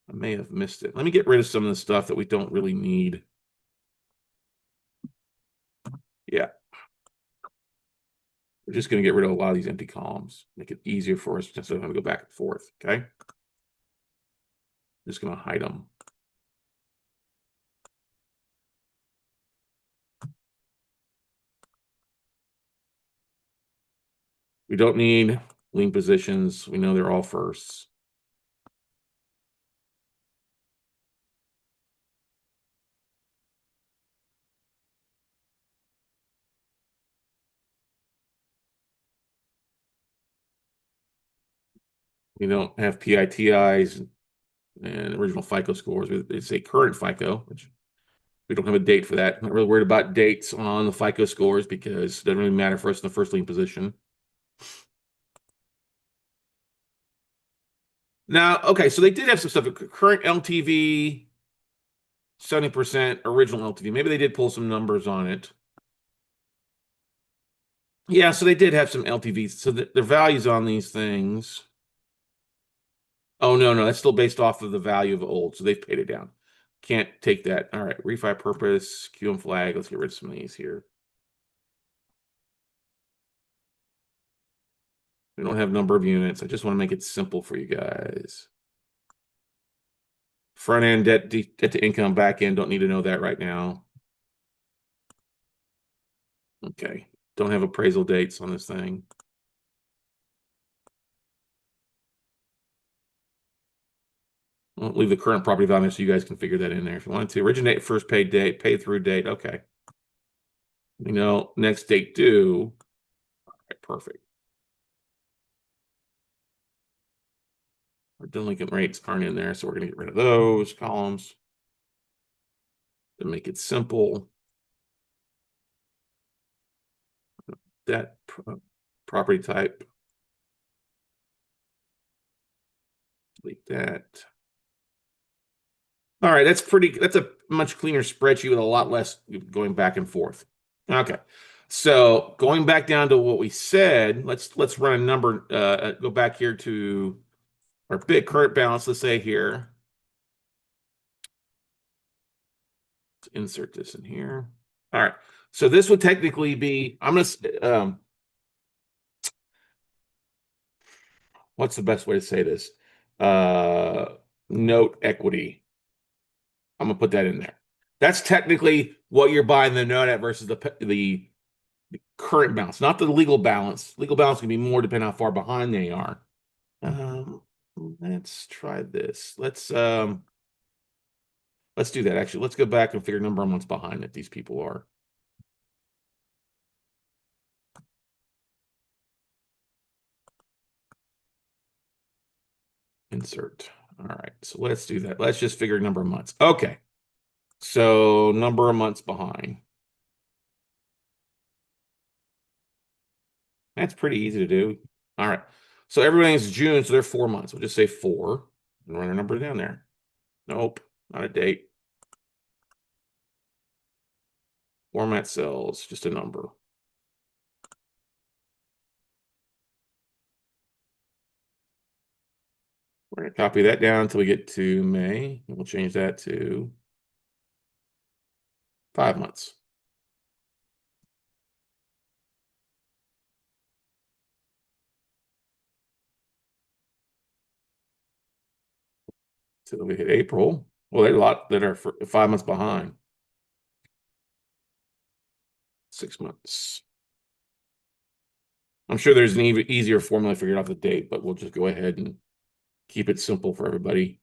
I may have missed it. Let me get rid of some of the stuff that we don't really need. Yeah. We're just going to get rid of a lot of these empty columns. Make it easier for us instead of having to go back and forth, okay? Just going to hide them. We don't need lien positions. We know they're all firsts. We don't have PITIs and original FICO scores. They say current FICO, which we don't have a date for that. I'm not really worried about dates on the FICO scores because it doesn't really matter for us in the first lien position. Now, okay, so they did have some stuff. Current LTV, 70%, original LTV. Maybe they did pull some numbers on it. Yeah, so they did have some LTVs. So the values on these things. Oh, no, that's still based off of the value of old. So they've paid it down. Can't take that. All right, refi purpose, QM flag. Let's get rid of some of these here. We don't have number of units. I just want to make it simple for you guys. Front end debt to income, back end, don't need to know that right now. Okay, don't have appraisal dates on this thing. I'll leave the current property value so you guys can figure that in there if you want to. Originate first paid date, pay through date. Okay. Next date due. All right, perfect. Our delinquent rates aren't in there, so we're going to get rid of those columns to make it simple. That property type. Delete that. All right, that's a much cleaner spreadsheet with a lot less going back and forth. Okay. So going back down to what we said, let's run a number, go back here to our big current balance, let's say here. Let's insert this in here. All right. So this would technically be, I'm going to, what's the best way to say this? Note equity. I'm gonna put that in there. That's technically what you're buying the note at versus the current balance, not the legal balance. Legal balance can be more depending on how far behind they are. Let's try this. Let's do that. Actually, let's go back and figure number of months behind that these people are. Insert. All right, so let's do that. Let's just figure number of months. Okay, so number of months behind. That's pretty easy to do. All right, so everything's June, so they're 4 months. We'll just say four and run a number down there. Nope, not a date. Format cells, just a number. We're going to copy that down until we get to May. And we'll change that to 5 months. So we hit April. Well, there's a lot that are 5 months behind. 6 months. I'm sure there's an even easier formula to figure out the date, but we'll just go ahead and keep it simple for everybody.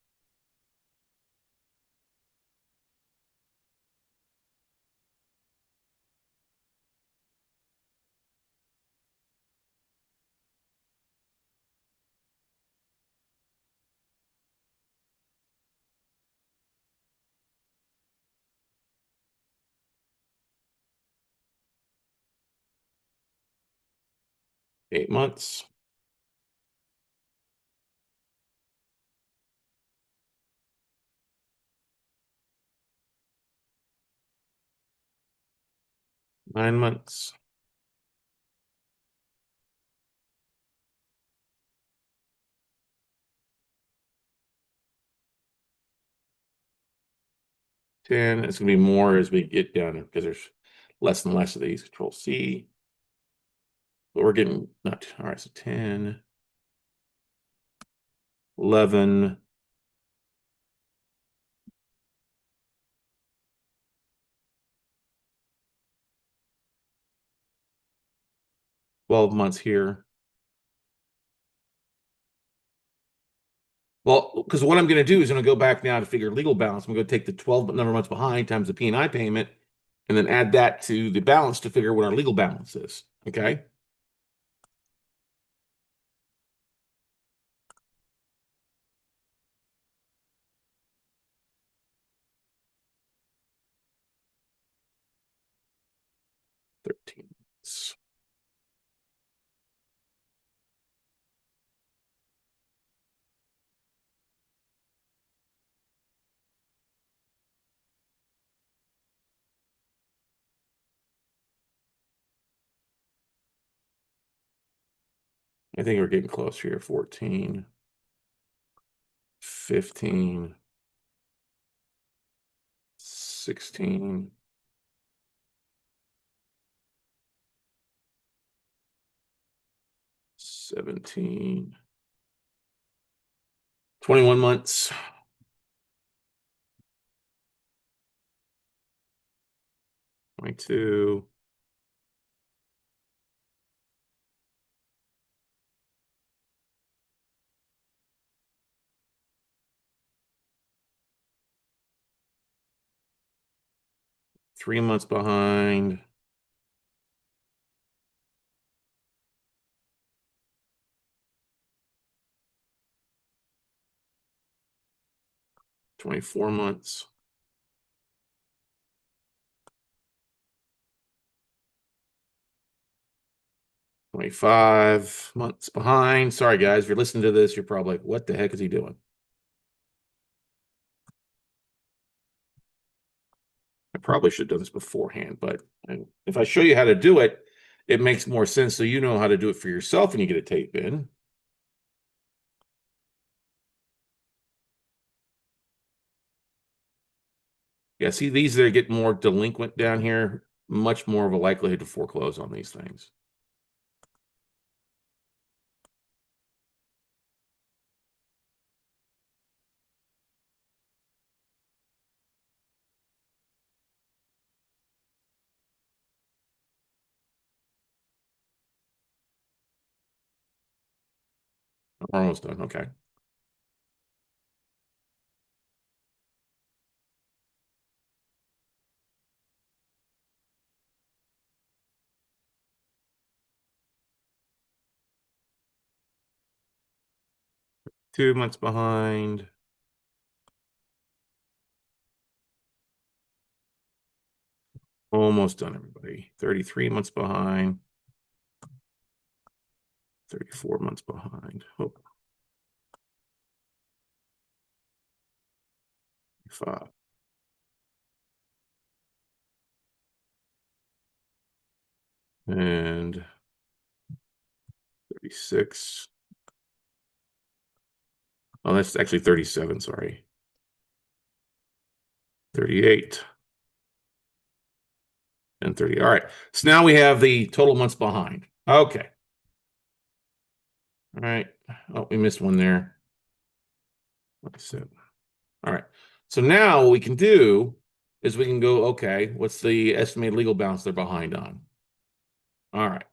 Eight months. Nine months. 10. It's going to be more as we get down because there's less and less of these. Control C. But we're getting not all right. So 10, 11, 12 months here. Well, because what I'm going to do is I'm going to go back now to figure legal balance. I'm going to take the 12 number of months behind times the P&I payment and then add that to the balance to figure what our legal balance is. Okay. $13. I think we're getting close here. 14, 15, 16, 17, 21 months. 22, 3 months behind. 24 months. 25 months behind. Sorry, guys, if you're listening to this, you're probably like, what the heck is he doing? I probably should have done this beforehand, but if I show you how to do it, it makes more sense so you know how to do it for yourself when you get a tape in. Yeah, see, these that get more delinquent down here, much more of a likelihood to foreclose on these things. Almost done. Okay. Two months behind. Almost done, everybody. 33 months behind. 34 months behind. Oh. 5. And 36. Oh, that's actually 37, sorry. 38. And 30. All right. So now we have the total months behind. Okay. All right. Oh, we missed one there. Like I said. All right. So now what we can do is we can go, okay, what's the estimated legal balance they're behind on? All right.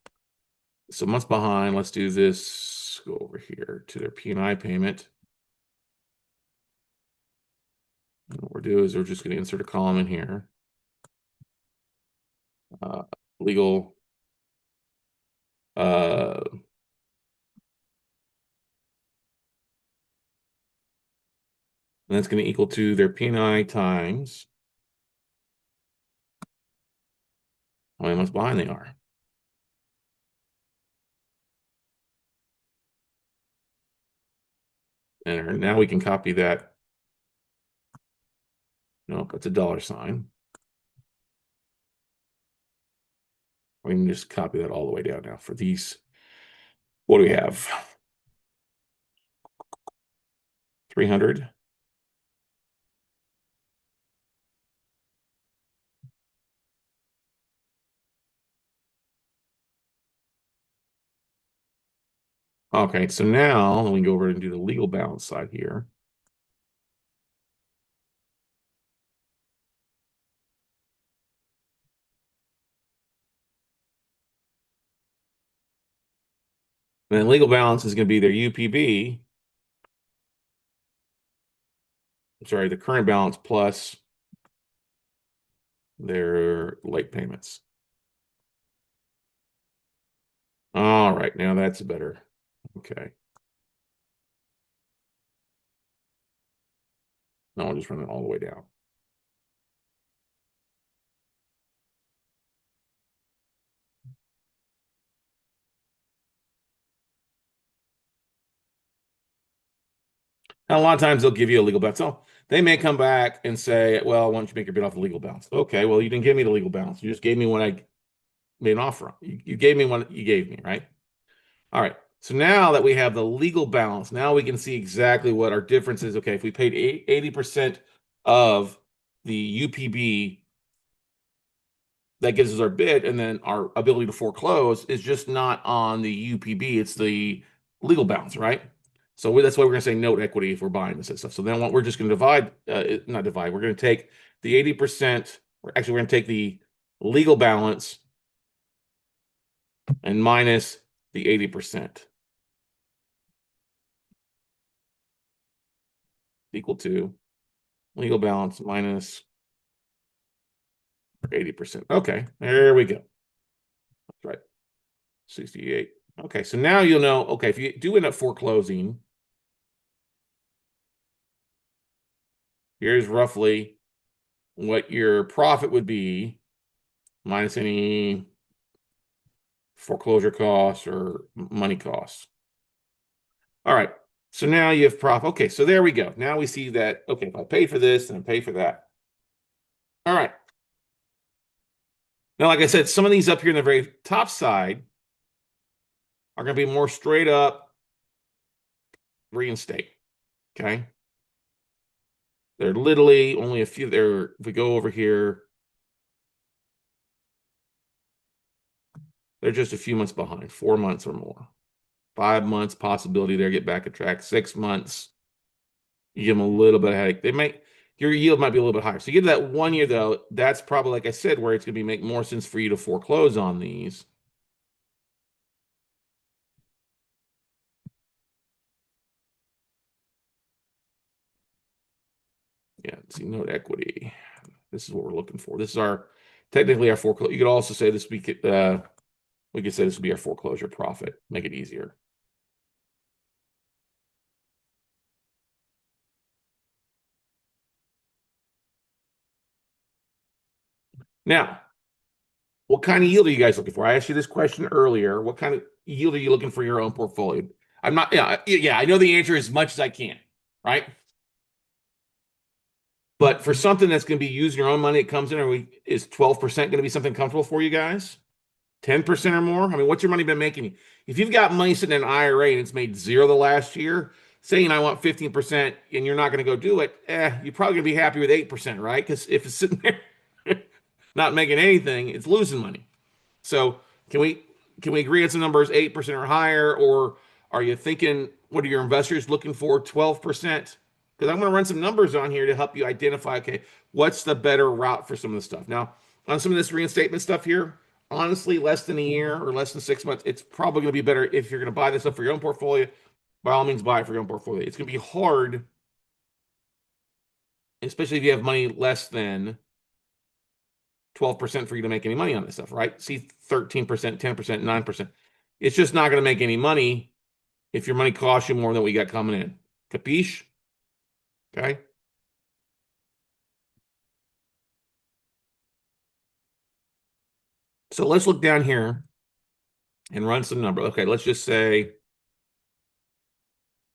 So months behind, let's do this. Go over here to their P&I payment. And what we're doing is we're just going to insert a column in here. Legal and that's going to equal to their P&I times how many months behind they are. Enter. Now we can copy that. Nope, it's a $sign. We can just copy that all the way down now for these. What do we have? 300. Okay, so now we can go over and do the legal balance side here. And then legal balance is going to be their UPB. Sorry, the current balance plus their late payments. All right, now that's better. Okay. Now I'll just run it all the way down. Now, a lot of times they'll give you a legal balance. So they may come back and say, well, why don't you make your bid off the legal balance? Okay, well, you didn't give me the legal balance. You just gave me what I made an offer on. You gave me what you gave me, right? All right. So now that we have the legal balance, now we can see exactly what our difference is. Okay, if we paid 80% of the UPB, that gives us our bid, and then our ability to foreclose is just not on the UPB, it's the legal balance, right? So that's why we're going to say note equity if we're buying this and stuff. So then what we're just going to divide, not divide, we're going to take the 80%, or actually we're going to take the legal balance and minus the 80%. Equal to legal balance minus 80%. Okay, there we go. That's right. 68. Okay, so now you'll know, okay, if you do end up foreclosing, here's roughly what your profit would be minus any foreclosure costs or money costs. All right, so now you have profit. Okay, so there we go. Now we see that, okay, if I pay for this and I pay for that. All right. Now, like I said, some of these up here in the very top side are going to be more straight up reinstate. Okay. They're literally only a few there. If we go over here, they're just a few months behind, 4 months or more. 5 months possibility there, get back on track. 6 months, you give them a little bit of headache. They might, your yield might be a little bit higher. So you get that 1 year though, that's probably, like I said, where it's going to make more sense for you to foreclose on these. Yeah, see note equity. This is what we're looking for. This is our technically our foreclosure. You could also say this we could say this would be our foreclosure profit. Make it easier. Now, What kind of yield are you guys looking for? I asked you this question earlier. What kind of yield are you looking for your own portfolio? I'm not, yeah, I know the answer as much as I can, right? But for something that's going to be using your own money, it comes in, is 12% going to be something comfortable for you guys? 10% or more? I mean, what's your money been making? If you've got money sitting in an IRA and it's made zero the last year, saying I want 15% and you're not going to go do it, you're probably going to be happy with 8%, right? Because if it's sitting there not making anything, it's losing money. So can we can we agree on some numbers 8% or higher, or are you thinking what are your investors looking for 12%? Because I'm going to run some numbers on here to help you identify, okay, what's the better route for some of the stuff. Now, on some of this reinstatement stuff here, honestly, less than a year or less than 6 months, it's probably going to be better if you're going to buy this stuff for your own portfolio. By all means, buy it for your own portfolio. It's going to be hard, especially if you have money less than 12% for you to make any money on this stuff, right? See 13%, 10%, 9%. It's just not going to make any money if your money costs you more than what you got coming in. Capiche? Okay. So let's look down here and run some numbers. Okay, let's just say,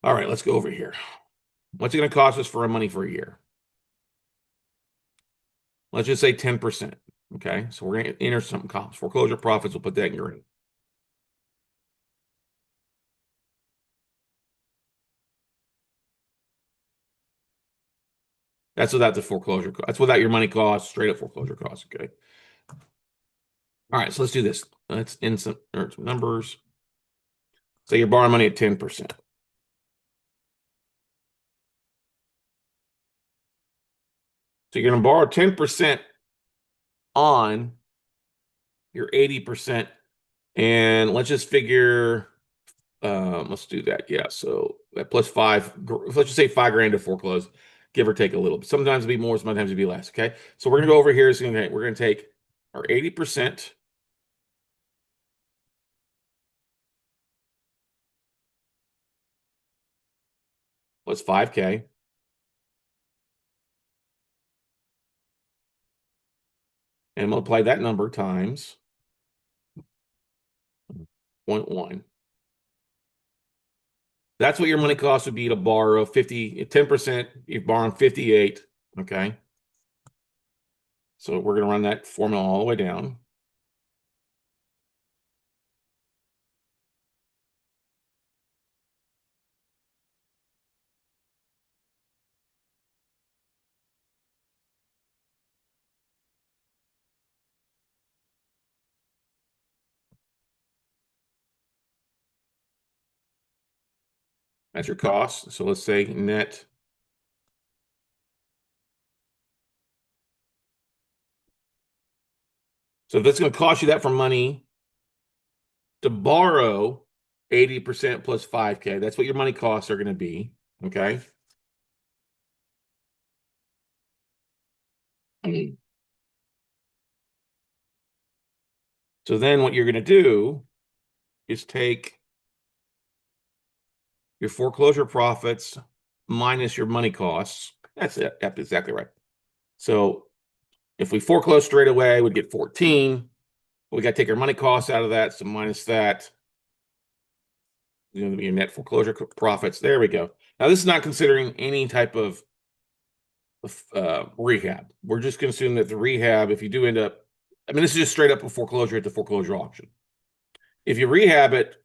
all right, let's go over here. What's it going to cost us for our money for a year? Let's just say 10%. Okay, so we're going to enter some comps. Foreclosure profits, we'll put that in green. That's without the foreclosure. That's without your money costs, straight up foreclosure costs. Okay. All right, so let's do this. Let's in some numbers. So you're borrowing money at 10%. So you're going to borrow 10% on your 80%. And let's just figure, let's do that. Yeah. So that plus five, let's just say 5 grand to foreclose, give or take a little. Sometimes it'll be more, sometimes it'll be less. Okay. So we're going to go over here. So we're going to take our 80% plus 5K. And multiply that number times 0.1. That's what your money cost would be to borrow 10%. You're borrowing 58. Okay. So we're going to run that formula all the way down. That's your cost. So let's say net. So if that's going to cost you that for money to borrow 80% plus 5K, that's what your money costs are going to be. Okay. So then what you're going to do is take your foreclosure profits minus your money costs. That's it. That's exactly right. So if we foreclose straight away, we'd get 14. We got to take our money costs out of that. So minus that, going to be your net foreclosure profits. There we go. Now, this is not considering any type of rehab. We're just going to assume that the rehab, if you do end up, I mean, this is just straight up a foreclosure at the foreclosure auction. If you rehab it,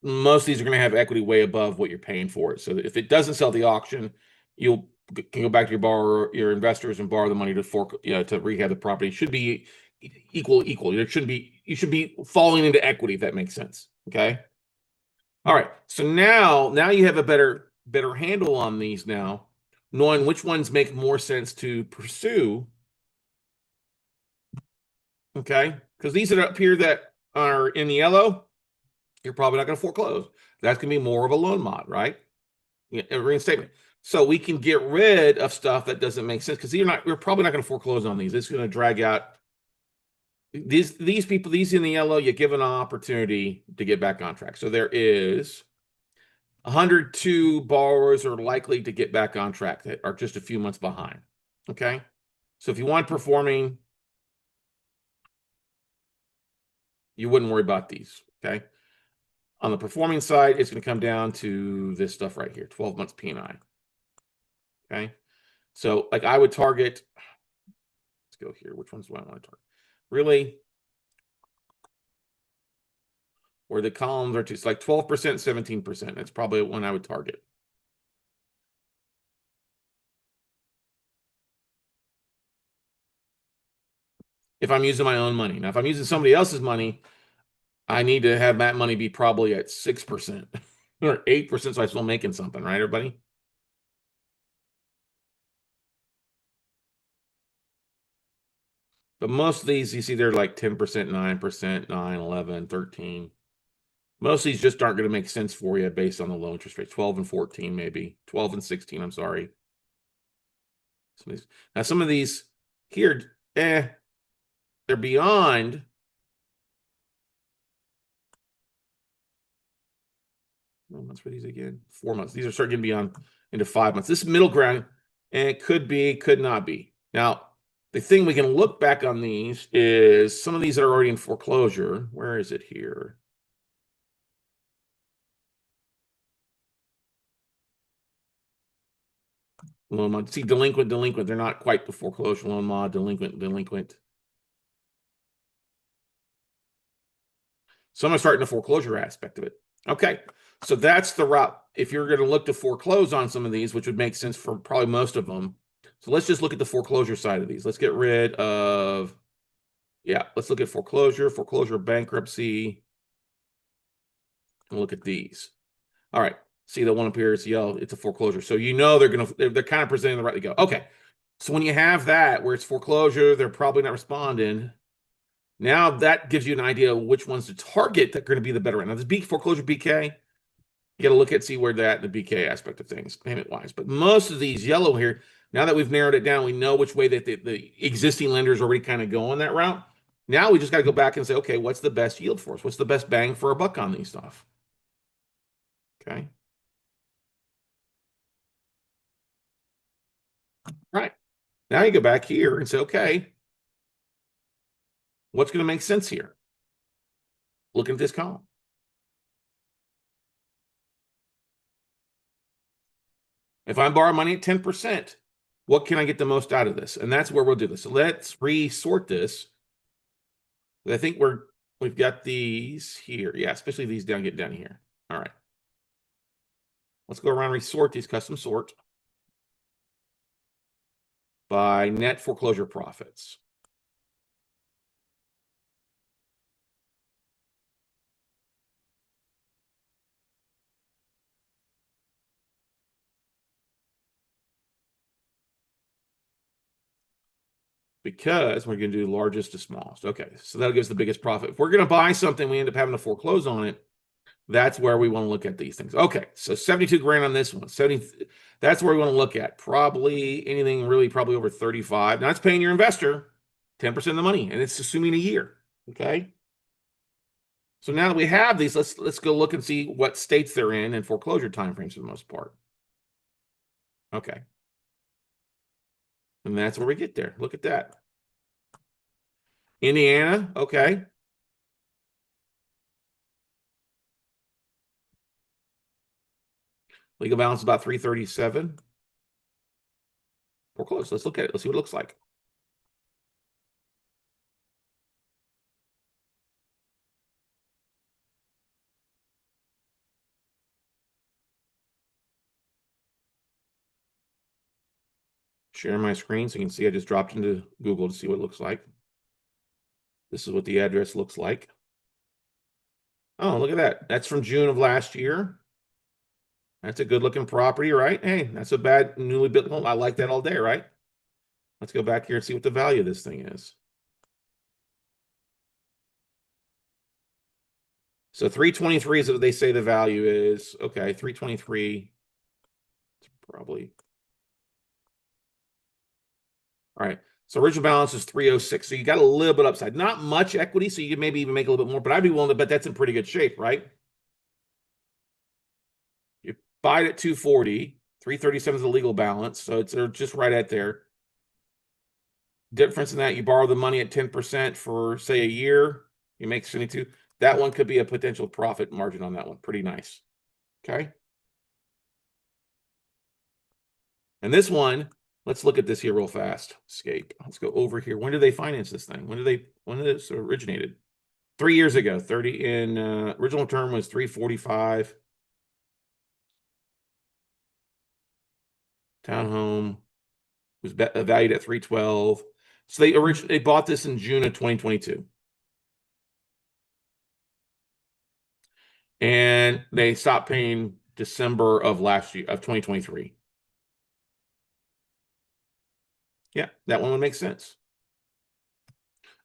most of these are going to have equity way above what you're paying for it. So if it doesn't sell at the auction, you can go back to your borrower, your investors, and borrow the money to rehab the property. It should be equal. It shouldn't be. You should be falling into equity if that makes sense. Okay. All right. So now you have a better handle on these now, knowing which ones make more sense to pursue. Okay. Because these that are up here that are in the yellow, you're probably not going to foreclose. That's going to be more of a loan mod, right? A reinstatement. So we can get rid of stuff that doesn't make sense because we're probably not going to foreclose on these. It's going to drag out these people, these in the yellow, you give an opportunity to get back on track. So there is 102 borrowers are likely to get back on track that are just a few months behind. Okay. So if you want performing, you wouldn't worry about these, okay? On the performing side, it's going to come down to this stuff right here, 12 months P&I, okay? So like I would target, let's go here. Which ones do I want to target? Really, where the columns are, it's like 12%, 17%. That's probably one I would target. If I'm using my own money. Now, if I'm using somebody else's money, I need to have that money be probably at 6% or 8%, so I'm still making something, right, everybody? But most of these, you see, they're like 10%, 9%, 9, 11, 13. Most of these just aren't going to make sense for you based on the low interest rate. 12 and 14, maybe. 12 and 16, I'm sorry. Some of these here, they're beyond. What months for these again? 4 months. These are starting to be on into 5 months. This is middle ground, and it could be, could not be. Now, the thing we can look back on these is some of these that are already in foreclosure. Where is it here? Loan mod. See, delinquent. They're not quite the foreclosure loan mod. Delinquent. So I'm going to start in the foreclosure aspect of it. Okay, so that's the route. If you're going to look to foreclose on some of these, which would make sense for probably most of them. So let's just look at the foreclosure side of these. Let's get rid of, yeah, let's look at foreclosure, bankruptcy, and look at these. All right, see the one up here is yellow. It's a foreclosure. So you know they're kind of presenting the right to go. Okay, so when you have that where it's foreclosure, they're probably not responding. Now that gives you an idea of which ones to target that are going to be the better one. Now this foreclosure BK, you got to look at, see where that, the BK aspect of things, payment wise. But most of these yellow here, now that we've narrowed it down, we know which way that the existing lenders already kind of go on that route. Now we just got to go back and say, okay, what's the best yield for us? What's the best bang for a buck on these stuff? Okay. Right. Now you go back here and say, okay, what's going to make sense here? Looking at this column. If I'm borrowing money at 10%, what can I get the most out of this? And that's where we'll do this. So let's resort this. I think we've got these here. Yeah, especially these get down here. All right. Let's go around and resort these, custom sort by net foreclosure profits. Because we're going to do largest to smallest. Okay, so that gives the biggest profit. If we're going to buy something, we end up having to foreclose on it. That's where we want to look at these things. Okay, so 72 grand on this one. 70, that's where we want to look at. Probably anything really probably over 35. Now it's paying your investor 10% of the money, and it's assuming a year. Okay. So now that we have these, let's go look and see what states they're in and foreclosure timeframes for the most part. Okay. And that's where we get there. Look at that. Indiana, okay. Legal balance about 337. Foreclosed. Let's look at it. Let's see what it looks like. Share my screen so you can see I just dropped into Google to see what it looks like. This is what the address looks like. Oh, look at that. That's from June of last year. That's a good looking property, right? Hey, that's a bad newly built home. I like that all day, right? Let's go back here and see what the value of this thing is. So 323 is what they say the value is. Okay, 323. Probably. All right. So original balance is 306. So you got a little bit upside. Not much equity, so you can maybe even make a little bit more, but I'd be willing to bet that's in pretty good shape, right? You buy it at 240. 337 is the legal balance, so it's just right at there. Difference in that, you borrow the money at 10% for, say, a year. You make 72. That one could be a potential profit margin on that one. Pretty nice. Okay. And this one, let's look at this here real fast. Escape. Let's go over here. When did they finance this thing? When did this originated? 3 years ago. 30 in original term was 345. Townhome was valued at 312. So they bought this in June of 2022. And they stopped paying December of last year of 2023. Yeah, that one would make sense.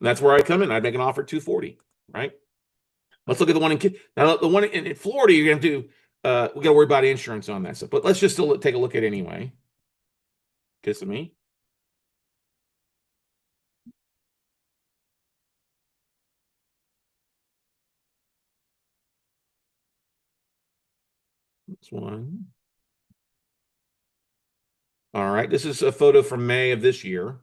And that's where I come in. I'd make an offer 240, right? Let's look at the one in now. The one in Florida, you're gonna do. We got to worry about insurance on that stuff. But let's just still take a look at it anyway. Kiss me. This one. All right. This is a photo from May of this year.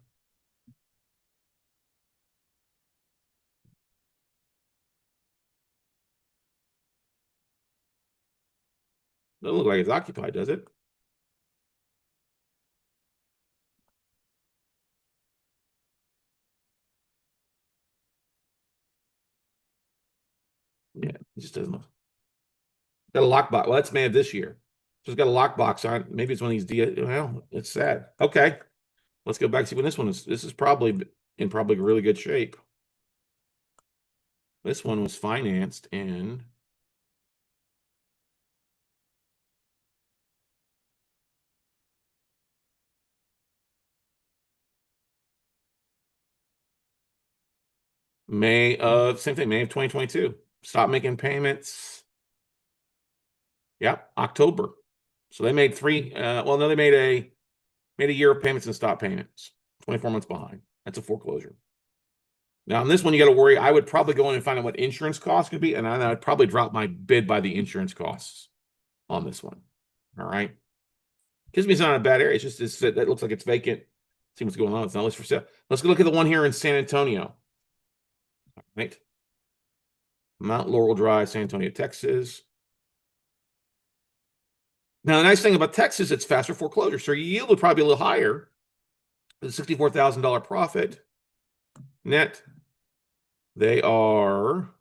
Doesn't look like it's occupied, does it? Yeah, it just doesn't look. Got a lockbox. Well, that's May of this year. Just got a lockbox on. Maybe it's one of these well, it's sad. Okay. Let's go back and see when this one is. This is probably in really good shape. This one was financed in May of 2022. Stop making payments. Yep, October. So they made three. Well, no, they made a year of payments and stop payments. 24 months behind. That's a foreclosure. Now, on this one, you got to worry. I would probably go in and find out what insurance costs could be, and I'd probably drop my bid by the insurance costs on this one. All right. Gives me it's not a bad area. It's just that looks like it's vacant. See what's going on. It's not listed for sale. Let's go look at the one here in San Antonio. All right. Mount Laurel Drive, San Antonio, Texas. Now, the nice thing about Texas, it's faster foreclosure. So your yield would probably be a little higher. The $64,000 profit net. They are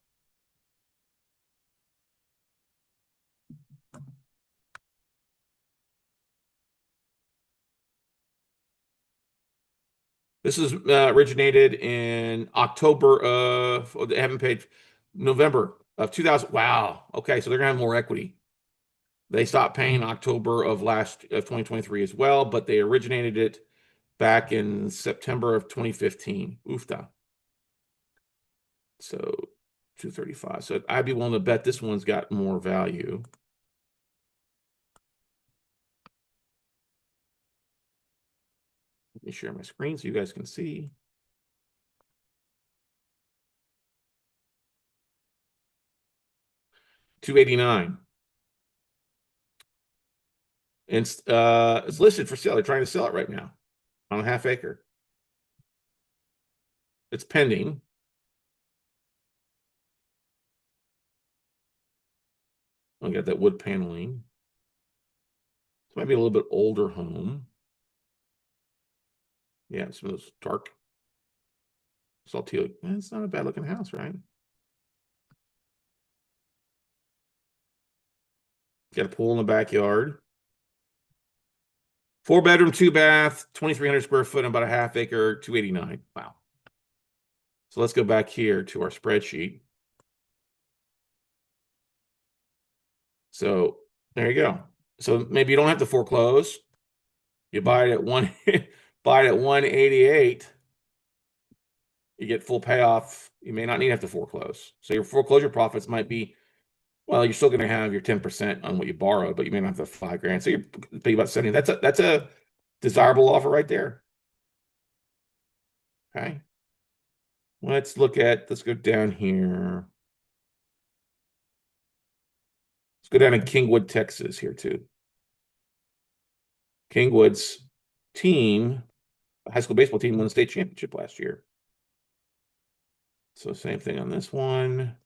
this is originated in October of, they haven't paid November of 2000. Wow. Okay. So they're going to have more equity. They stopped paying October of 2023 as well, but they originated it back in September of 2015. Oofta. So 235. So I'd be willing to bet this one's got more value. Let me share my screen so you guys can see. $289. And it's listed for sale. They're trying to sell it right now on a half acre. It's pending. I got that wood paneling. This might be a little bit older home. Yeah, some of those dark salty. It's not a bad looking house, right? Got a pool in the backyard. 4-bedroom, 2-bath, 2,300 square foot, and about a half acre, 289. Wow. So let's go back here to our spreadsheet. So there you go. So maybe you don't have to foreclose. You buy it at buy it at 188. You get full payoff. You may not need to have to foreclose. So your foreclosure profits might be, well, you're still going to have your 10% on what you borrowed, but you may not have the $5,000. So you're paying about 70. That's a desirable offer right there. Okay. Let's go down here. Let's go down to Kingwood, Texas here too. Kingwood's team, high school baseball team, won the state championship last year. So same thing on this one.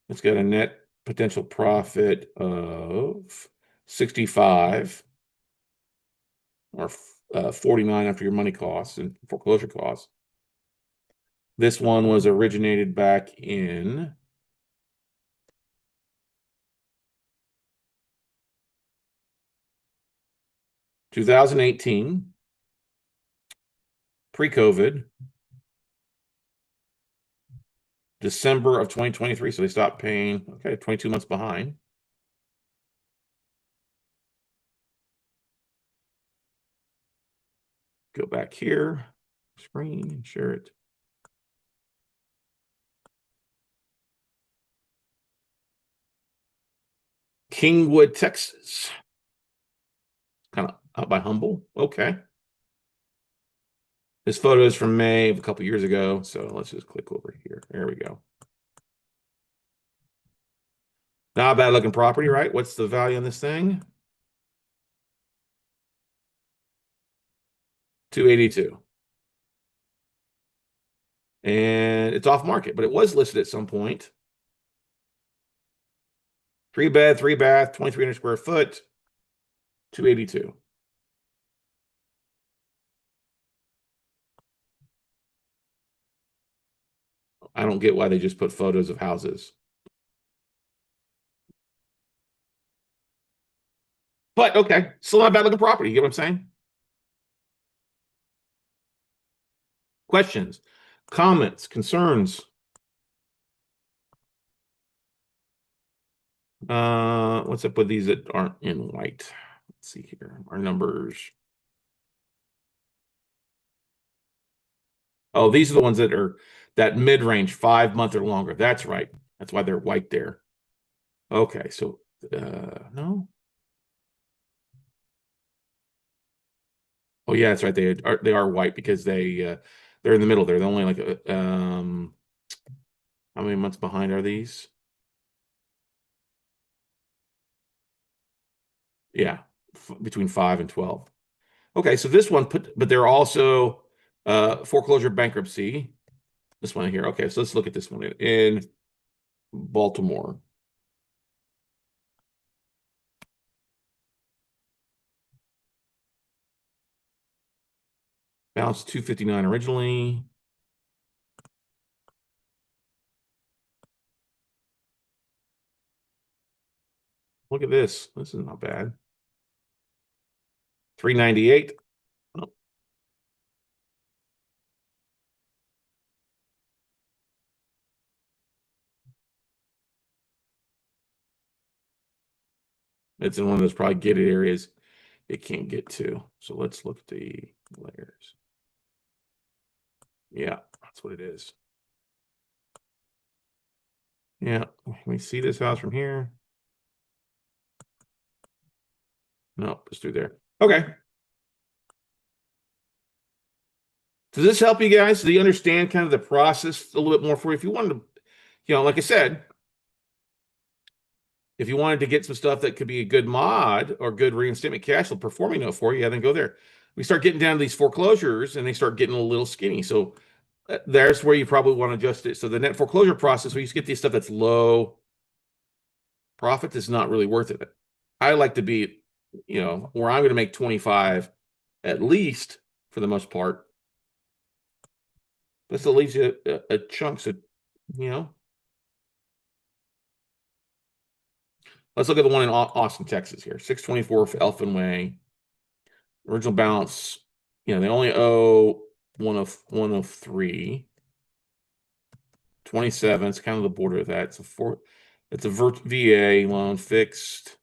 It's got a net potential profit of 65 or 49 after your money costs and foreclosure costs. This one was originated back in 2018, pre-COVID, December of 2023. So they stopped paying. Okay, 22 months behind. Go back here, screen, share it. Kingwood, Texas. Kind of out by Humble. Okay. This photo is from May of a couple years ago. So let's just click over here. There we go. Not a bad looking property, right? What's the value on this thing? 282. And it's off market, but it was listed at some point. 3 bed, 3 bath, 2,300 square foot, 282. I don't get why they just put photos of houses. But okay, still not a bad looking property. You get what I'm saying? Questions, comments, concerns? What's up with these that aren't in white? Let's see here. Our numbers. Oh, these are the ones that are that mid-range, 5 month or longer. That's right. That's why they're white there. Okay, so no. Oh yeah, that's right. They are white because they're in the middle there. They're only like how many months behind are these? Yeah, between 5 and 12. Okay, so this one but they're also foreclosure bankruptcy. This one here. Okay, so let's look at this one in Baltimore. Balance 259 originally. Look at this. This is not bad. 398. Oh, it's in one of those probably gated areas it can't get to. So let's look at the layers. Yeah, that's what it is. Yeah, can we see this house from here? No, it's through there. Okay. Does this help you guys? Do you understand kind of the process a little bit more for you? If you wanted to, like I said, if you wanted to get some stuff that could be a good mod or good reinstatement cash flow performing note for you, yeah, then go there. We start getting down to these foreclosures and they start getting a little skinny. So there's where you probably want to adjust it. So the net foreclosure process, where you get these stuff that's low profit, is not really worth it. I like to be, where I'm going to make 25 at least for the most part. But still leaves you a chunk. So, let's look at the one in Austin, Texas here. 624 for Elfin Way. Original balance, they only owe 103. 27. It's kind of the border of that. It's a VA loan fixed.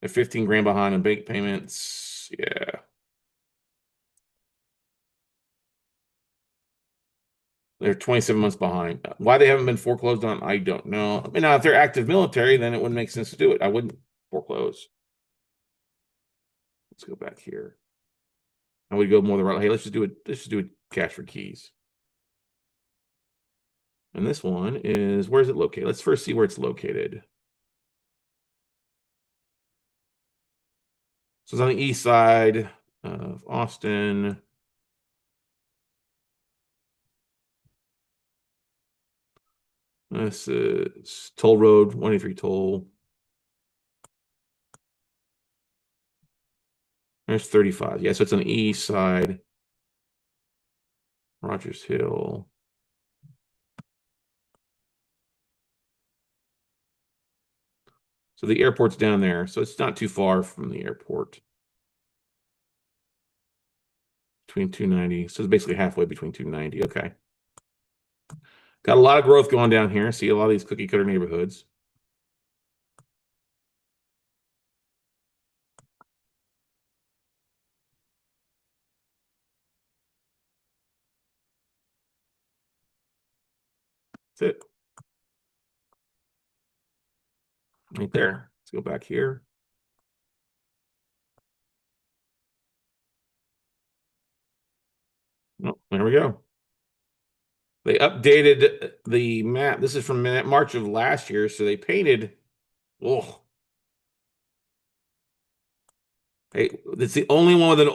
They're 15 grand behind in bank payments. Yeah. They're 27 months behind. Why they haven't been foreclosed on, I don't know. I mean, now if they're active military, then it wouldn't make sense to do it. I wouldn't foreclose. Let's go back here. I would go more the right. Hey, let's just do it. Let's just do it cash for keys. And this one is, where is it located? Let's first see where it's located. So it's on the east side of Austin. This is Toll Road, 183 Toll. There's 35. Yeah, so it's on the east side. Rogers Hill. So the airport's down there, so it's not too far from the airport. Between 290. So it's basically halfway between 290. Okay. Got a lot of growth going down here. See a lot of these cookie cutter neighborhoods. That's it. Right there. Let's go back here. Oh, there we go. They updated the map. This is from March of last year. So they painted. Oh, hey, it's the only one with an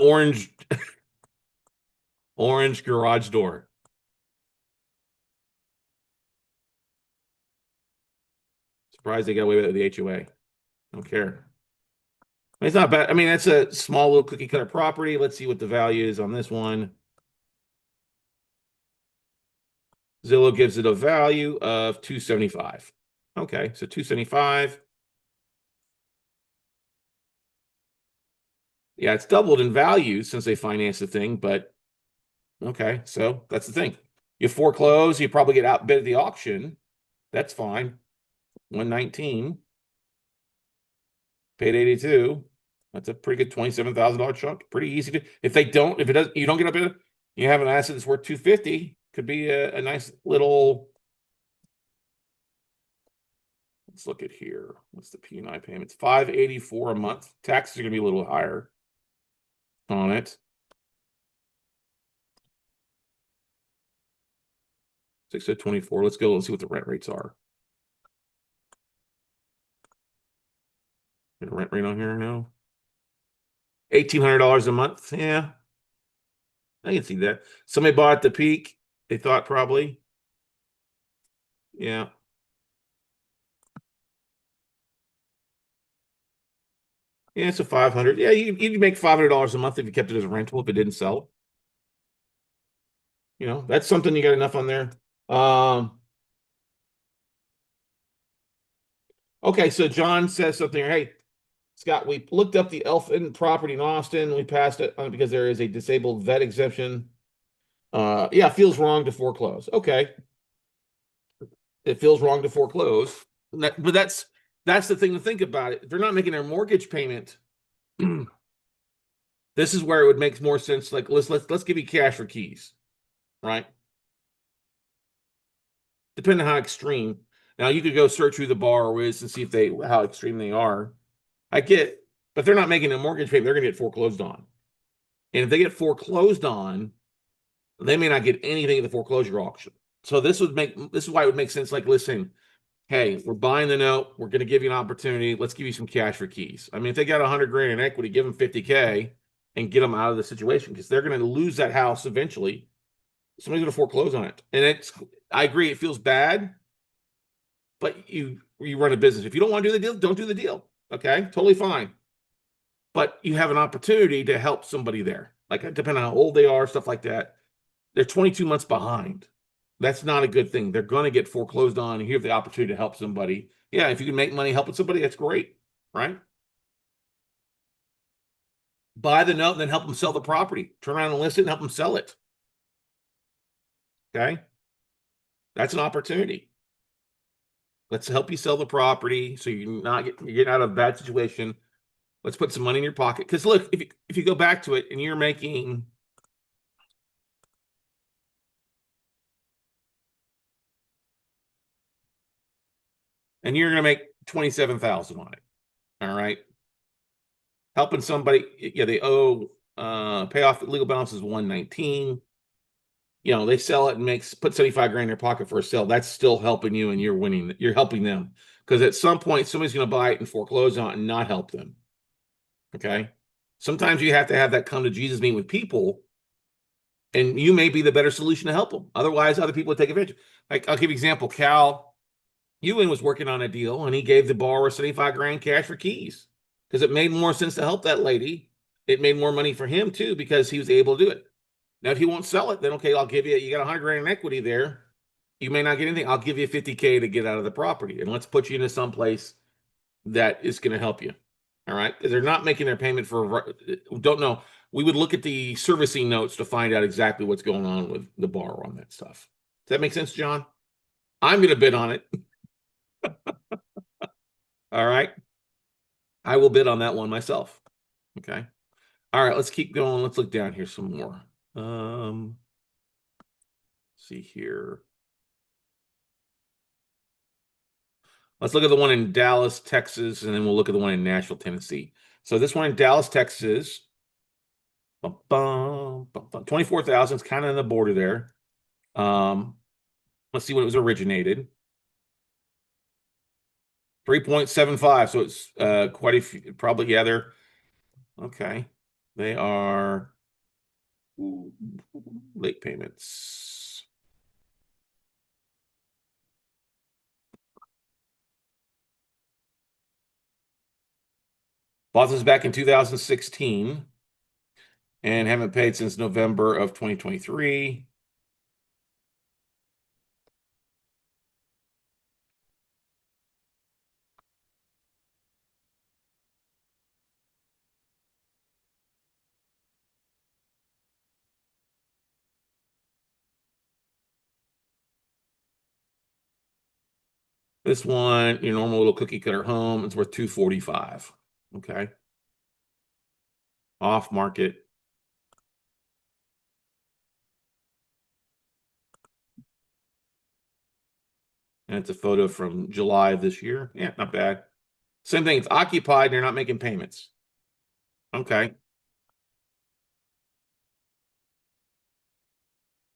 orange garage door. Surprised they got away with it at the HOA. Don't care. I mean, it's not bad. I mean, that's a small little cookie cutter property. Let's see what the value is on this one. Zillow gives it a value of 275. Okay, so 275. Yeah, it's doubled in value since they financed the thing, but okay, so that's the thing. You foreclose, you probably get outbid at the auction. That's fine. 119. Paid 82. That's a pretty good $27,000 chunk. Pretty easy to, if it doesn't, you don't get up in it, you have an asset that's worth 250. Could be a nice little. Let's look at here. What's the P&I payments? 584 a month. Taxes are gonna be a little higher on it. 624. Let's go and see what the rent rates are. Get a rent rate on here now. $1,800 a month. Yeah, I can see that. Somebody bought at the peak. They thought probably. Yeah. Yeah, it's a 500. Yeah, you'd make $500 a month if you kept it as a rental if it didn't sell. You know, that's something you got enough on there. Okay, so John says something here. Hey, Scott, we looked up the Elfin property in Austin. We passed it because there is a disabled vet exemption. Yeah, feels wrong to foreclose. Okay. It feels wrong to foreclose. But that's the thing to think about it. If they're not making their mortgage payment, this is where it would make more sense. Like let's give you cash for keys, right? Depending on how extreme. Now you could go search who the borrower is and see if how extreme they are. I get, but they're not making a mortgage payment, they're gonna get foreclosed on. And if they get foreclosed on, they may not get anything at the foreclosure auction. So this is why it would make sense. Like, listen, hey, we're buying the note, we're gonna give you an opportunity, let's give you some cash for keys. I mean, if they got 100 grand in equity, give them 50K and get them out of the situation because they're gonna lose that house eventually. Somebody's gonna foreclose on it. And I agree, it feels bad, but you run a business. If you don't want to do the deal, don't do the deal. Okay, totally fine. But you have an opportunity to help somebody there. Like, depending on how old they are, stuff like that. They're 22 months behind. That's not a good thing. They're going to get foreclosed on. And you have the opportunity to help somebody. Yeah, if you can make money helping somebody, that's great, right? Buy the note and then help them sell the property. Turn around and list it and help them sell it. Okay, that's an opportunity. Let's help you sell the property so you're getting out of a bad situation. Let's put some money in your pocket. Because look, if you go back to it and you're making and you're going to make 27,000 on it. All right. Helping somebody, yeah, they owe pay off legal balance is 119. You know, they sell it and put 75 grand in their pocket for a sale. That's still helping you and you're winning. You're helping them. Because at some point somebody's going to buy it and foreclose on it and not help them. Okay. Sometimes you have to have that come to Jesus meeting with people, and you may be the better solution to help them. Otherwise, other people would take advantage. Like, I'll give you an example. Cal Ewan was working on a deal, and he gave the borrower 75 grand cash for keys because it made more sense to help that lady. It made more money for him too because he was able to do it. Now, if he won't sell it, then okay, I'll give you got 100 grand in equity there. You may not get anything. I'll give you 50K to get out of the property, and let's put you into some place that is going to help you. All right, because they're not making their payment for. Don't know. We would look at the servicing notes to find out exactly what's going on with the borrower on that stuff. Does that make sense, John? I'm going to bid on it. All right. I will bid on that one myself. Okay. All right, let's keep going. Let's look down here some more. See here. Let's look at the one in Dallas, Texas, and then we'll look at the one in Nashville, Tennessee. So this one in Dallas, Texas, 24,000 is kind of in the border there. Let's see when it was originated. 3.75. So it's quite a few, probably, yeah, they're okay. They are late payments. Bought this back in 2016 and haven't paid since November of 2023. This one, your normal little cookie cutter home, it's worth 245. Okay. Off market. And it's a photo from July of this year. Yeah, not bad. Same thing. It's occupied and you're not making payments. Okay.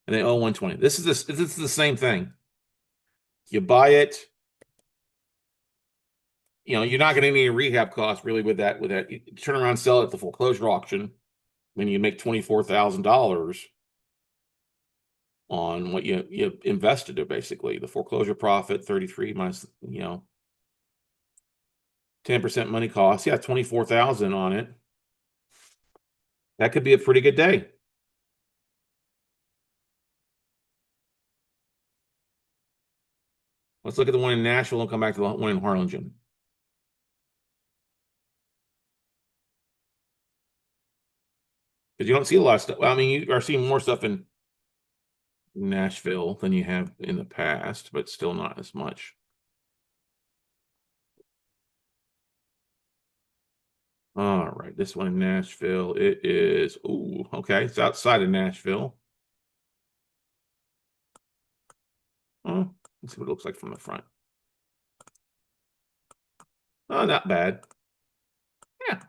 And they owe 120. This is the same thing. You buy it. You know, you're not going to need any rehab costs really with that. You turn around and sell it at the foreclosure auction. Then you make $24,000 on what you invested it, basically. The foreclosure profit, 33 minus, 10% money cost. Yeah, 24,000 on it. That could be a pretty good day. Let's look at the one in Nashville and come back to the one in Harlingen. Because you don't see a lot of stuff. Well, I mean, you are seeing more stuff in Nashville than you have in the past, but still not as much. All right, this one in Nashville, it is, ooh, okay, it's outside of Nashville. Oh, let's see what it looks like from the front. Oh, not bad. Yeah.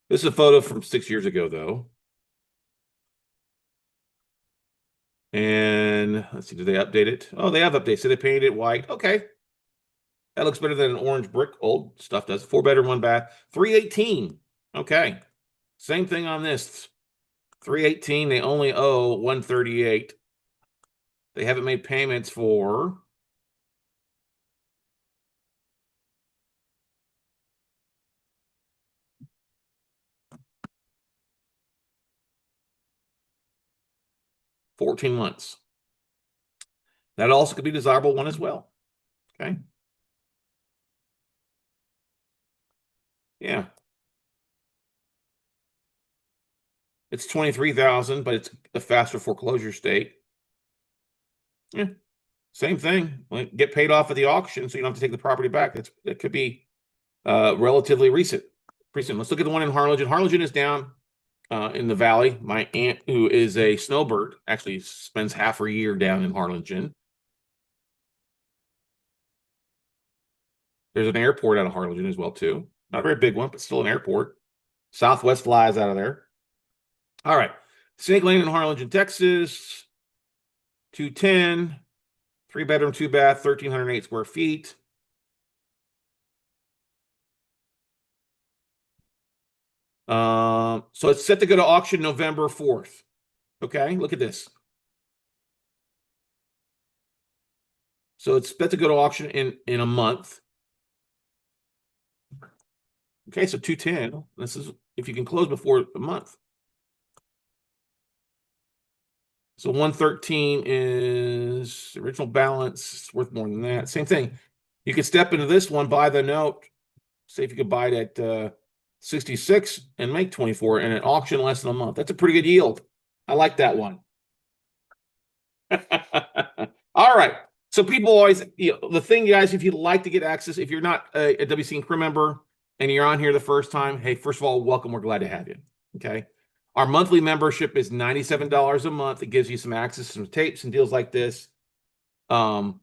This is a photo from 6 years ago, though. And let's see, did they update it? Oh, they have updated. So they painted it white. Okay. That looks better than an orange brick. Old stuff does. 4 bedroom, 1 bath. 318. Okay. Same thing on this. 318. They only owe 138. They haven't made payments for 14 months. That also could be a desirable one as well. Okay. Yeah. It's 23,000, but it's a faster foreclosure state. Yeah. Same thing. Like, get paid off at the auction so you don't have to take the property back. It could be relatively recent. Let's look at the one in Harlingen. Harlingen is down in the valley. My aunt, who is a snowbird, actually spends half her year down in Harlingen. There's an airport out of Harlingen as well, too. Not a very big one, but still an airport. Southwest flies out of there. All right. Snake Lane in Harlingen, Texas. 210. 3 bedroom, 2 bath, 1,308 square feet. So it's set to go to auction November 4th. Okay, look at this. So it's set to go to auction in a month. Okay, so 210. This is if you can close before a month. So 113 is original balance. It's worth more than that. Same thing. You could step into this one, buy the note. Say if you could buy it at 66 and make 24 and at auction less than a month. That's a pretty good yield. I like that one. All right. So people always, the thing, guys, if you'd like to get access, if you're not a WC crew member and you're on here the first time, hey, first of all, welcome. We're glad to have you. Okay. Our monthly membership is $97 a month. It gives you some access to some tapes and deals like this, along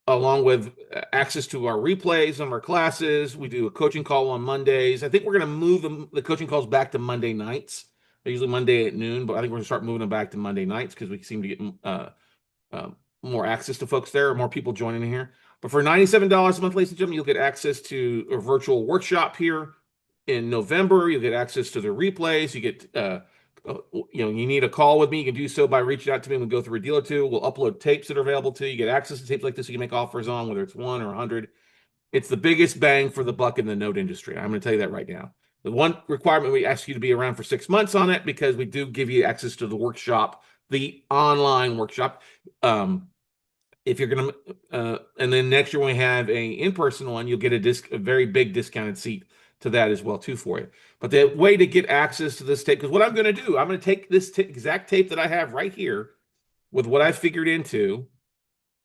with access to our replays of our classes. We do a coaching call on Mondays. I think we're going to move the coaching calls back to Monday nights. They're usually Monday at noon, but I think we're going to start moving them back to Monday nights because we seem to get more access to folks there, more people joining in here. But for $97 a month, ladies and gentlemen, you'll get access to a virtual workshop here in November. You'll get access to the replays. You get, you need a call with me. You can do so by reaching out to me and we'll go through a deal or two. We'll upload tapes that are available to you. You get access to tapes like this you can make offers on, whether it's 1 or 100. It's the biggest bang for the buck in the note industry. I'm going to tell you that right now. The one requirement, we ask you to be around for 6 months on it because we do give you access to the workshop, the online workshop. If you're going to, and then next year when we have a in-person one, you'll get a very big discounted seat to that as well too for you. But the way to get access to this tape, because what I'm going to do, I'm going to take this exact tape that I have right here with what I figured into,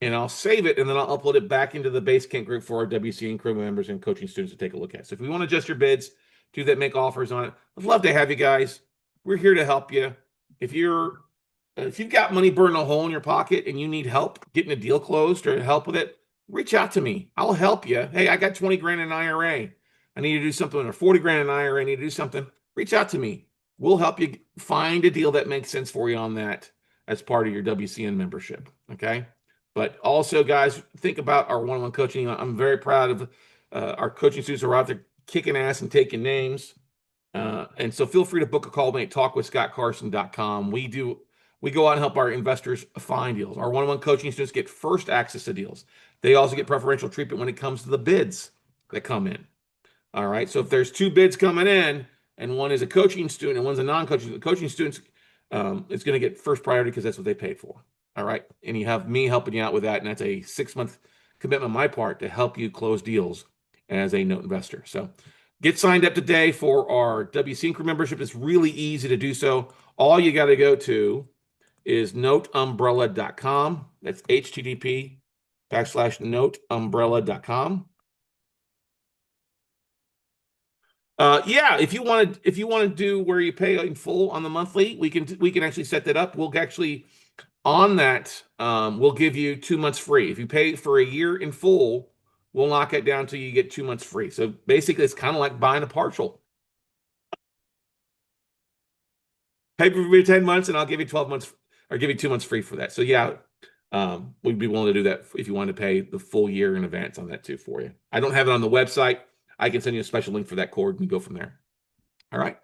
and I'll save it, and then I'll upload it back into the Basecamp group for our WC and crew members and coaching students to take a look at. So if you want to adjust your bids, do that, make offers on it. I'd love to have you guys. We're here to help you. If you've got money burning a hole in your pocket and you need help getting a deal closed or help with it, reach out to me. I'll help you. Hey, I got 20 grand in IRA. I need to do something, or 40 grand in IRA. I need to do something. Reach out to me. We'll help you find a deal that makes sense for you on that as part of your WCN membership. Okay. But also, guys, think about our one-on-one coaching. I'm very proud of our coaching students who are out there kicking ass and taking names. And so feel free to book a call with me at talkwithscottcarson.com. We go out and help our investors find deals. Our one-on-one coaching students get first access to deals. They also get preferential treatment when it comes to the bids that come in. All right. So if there's 2 bids coming in and one is a coaching student and one's a non-coaching, the coaching students, it's going to get first priority because that's what they paid for. All right. And you have me helping you out with that. And that's a 6-month commitment on my part to help you close deals as a note investor. So get signed up today for our WC Incre membership. It's really easy to do so. All you got to go to is noteumbrella.com. That's http://noteumbrella.com. Yeah, if you want to do where you pay in full on the monthly, we can actually set that up. We'll actually on that, we'll give you 2 months free. If you pay for a year in full, we'll knock it down till you get 2 months free. So basically, it's kind of like buying a partial. Pay for me 10 months, and I'll give you 12 months, or give you 2 months free for that. So yeah, we'd be willing to do that if you want to pay the full year in advance on that too for you. I don't have it on the website. I can send you a special link for that cord and go from there. All right.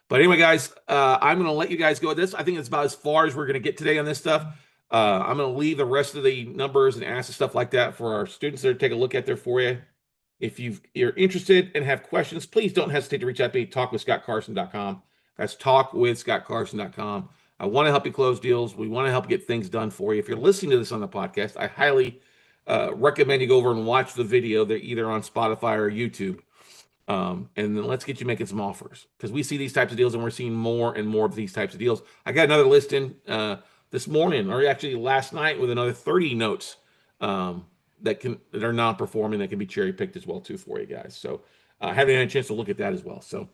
But anyway, guys, I'm going to let you guys go with this. I think it's about as far as we're going to get today on this stuff. I'm going to leave the rest of the numbers and asks and stuff like that for our students there to take a look at there for you. If you're interested and have questions, please don't hesitate to reach out to me, talkwithscottcarson.com. That's talkwithscottcarson.com. I want to help you close deals. We want to help get things done for you. If you're listening to this on the podcast, I highly recommend you go over and watch the video. They're either on Spotify or YouTube. And then let's get you making some offers because we see these types of deals and we're seeing more and more of these types of deals. I got another listing this morning, or actually last night, with another 30 notes that are non-performing that can be cherry picked as well too for you guys. So haven't had a chance to look at that as well. So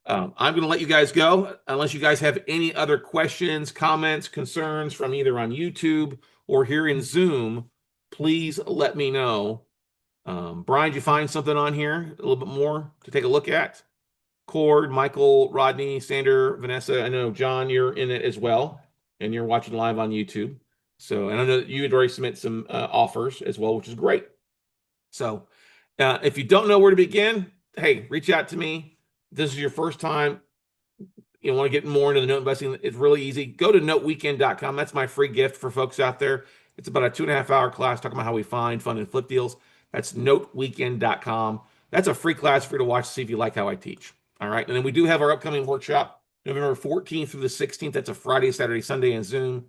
I'm going to let you guys go unless you guys have any other questions, comments, concerns from either on YouTube or here in Zoom. Please let me know. Brian, did you find something on here a little bit more to take a look at? Cord, Michael, Rodney, Sander, Vanessa. I know, John, you're in it as well, and you're watching live on YouTube. So, and I know that you had already submit some offers as well, which is great. So, if you don't know where to begin, hey, reach out to me. This is your first time you want to get more into the note investing, it's really easy. Go to noteweekend.com. That's my free gift for folks out there. It's about a 2.5 hour class talking about how we find, fund, and flip deals. That's noteweekend.com. That's a free class for you to watch to see if you like how I teach. All right. And then we do have our upcoming workshop, November 14th through the 16th. That's a Friday, Saturday, Sunday in Zoom.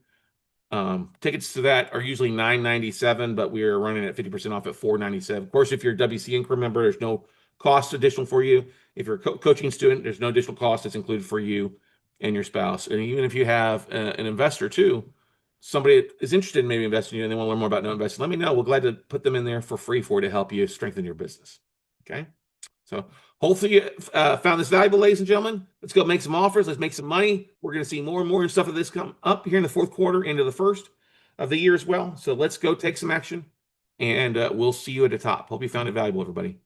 Tickets to that are usually $9.97, but we are running at 50% off at $4.97. Of course, if you're a WC Income member, there's no cost additional for you. If you're a coaching student, there's no additional cost that's included for you and your spouse. And even if you have an investor too, somebody that is interested in maybe investing in you and they want to learn more about no investing, let me know. We're glad to put them in there for free for you to help you strengthen your business. Okay. So hopefully you found this valuable, ladies and gentlemen. Let's go make some offers. Let's make some money. We're going to see more and more stuff of this come up here in the fourth quarter into the first of the year as well. So let's go take some action, and we'll see you at the top. Hope you found it valuable, everybody.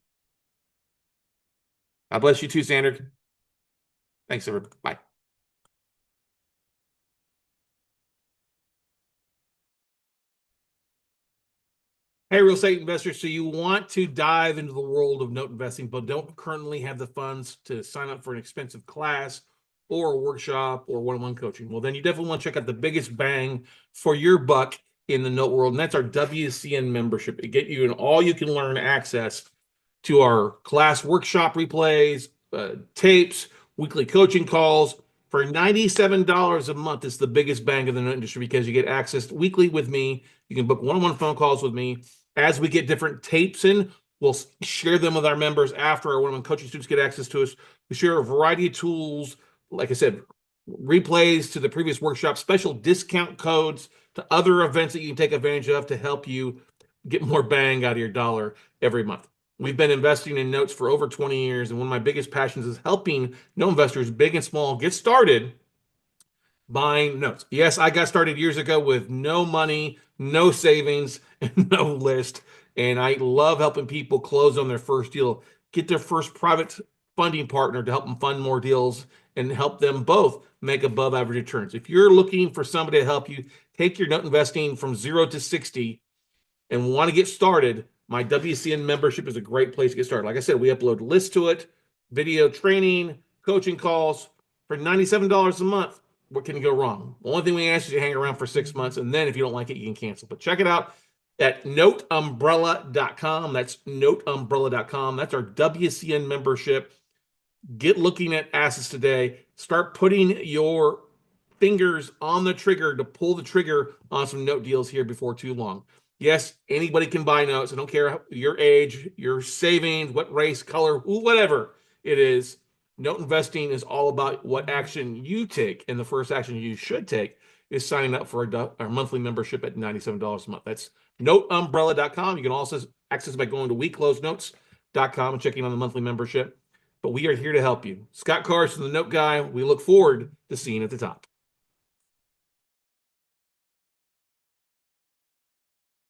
God bless you too, Sandra. Thanks, everybody. Bye. Hey, real estate investors. So you want to dive into the world of note investing, but don't currently have the funds to sign up for an expensive class or a workshop or one-on-one coaching. Well, then you definitely want to check out the biggest bang for your buck in the note world. And that's our WCN membership. It get you an all-you-can-learn access to our class workshop replays, tapes, weekly coaching calls. For $97 a month, it's the biggest bang in the note industry because you get access weekly with me. You can book one-on-one phone calls with me. As we get different tapes in, we'll share them with our members after our one-on-one coaching students get access to us. We share a variety of tools, like I said, replays to the previous workshop, special discount codes to other events that you can take advantage of to help you get more bang out of your dollar every month. We've been investing in notes for over 20 years, and one of my biggest passions is helping note investors, big and small, get started buying notes. Yes, I got started years ago with no money, no savings, and no list. And I love helping people close on their first deal, get their first private funding partner to help them fund more deals and help them both make above average returns. If you're looking for somebody to help you take your note investing from 0 to 60 and want to get started, my WCN membership is a great place to get started. Like I said, we upload lists to it, video training, coaching calls for $97 a month. What can go wrong? The only thing we ask is you hang around for 6 months, and then if you don't like it, you can cancel. But check it out at noteumbrella.com. That's noteumbrella.com. That's our WCN membership. Get looking at assets today. Start putting your fingers on the trigger to pull the trigger on some note deals here before too long. Yes, anybody can buy notes. I don't care your age, your savings, what race, color, whatever it is. Note investing is all about what action you take, and the first action you should take is signing up for our monthly membership at $97 a month. That's noteumbrella.com. You can also access it by going to weekclosenotes.com and checking on the monthly membership. But we are here to help you. Scott Carson, the note guy. We look forward to seeing you at the top.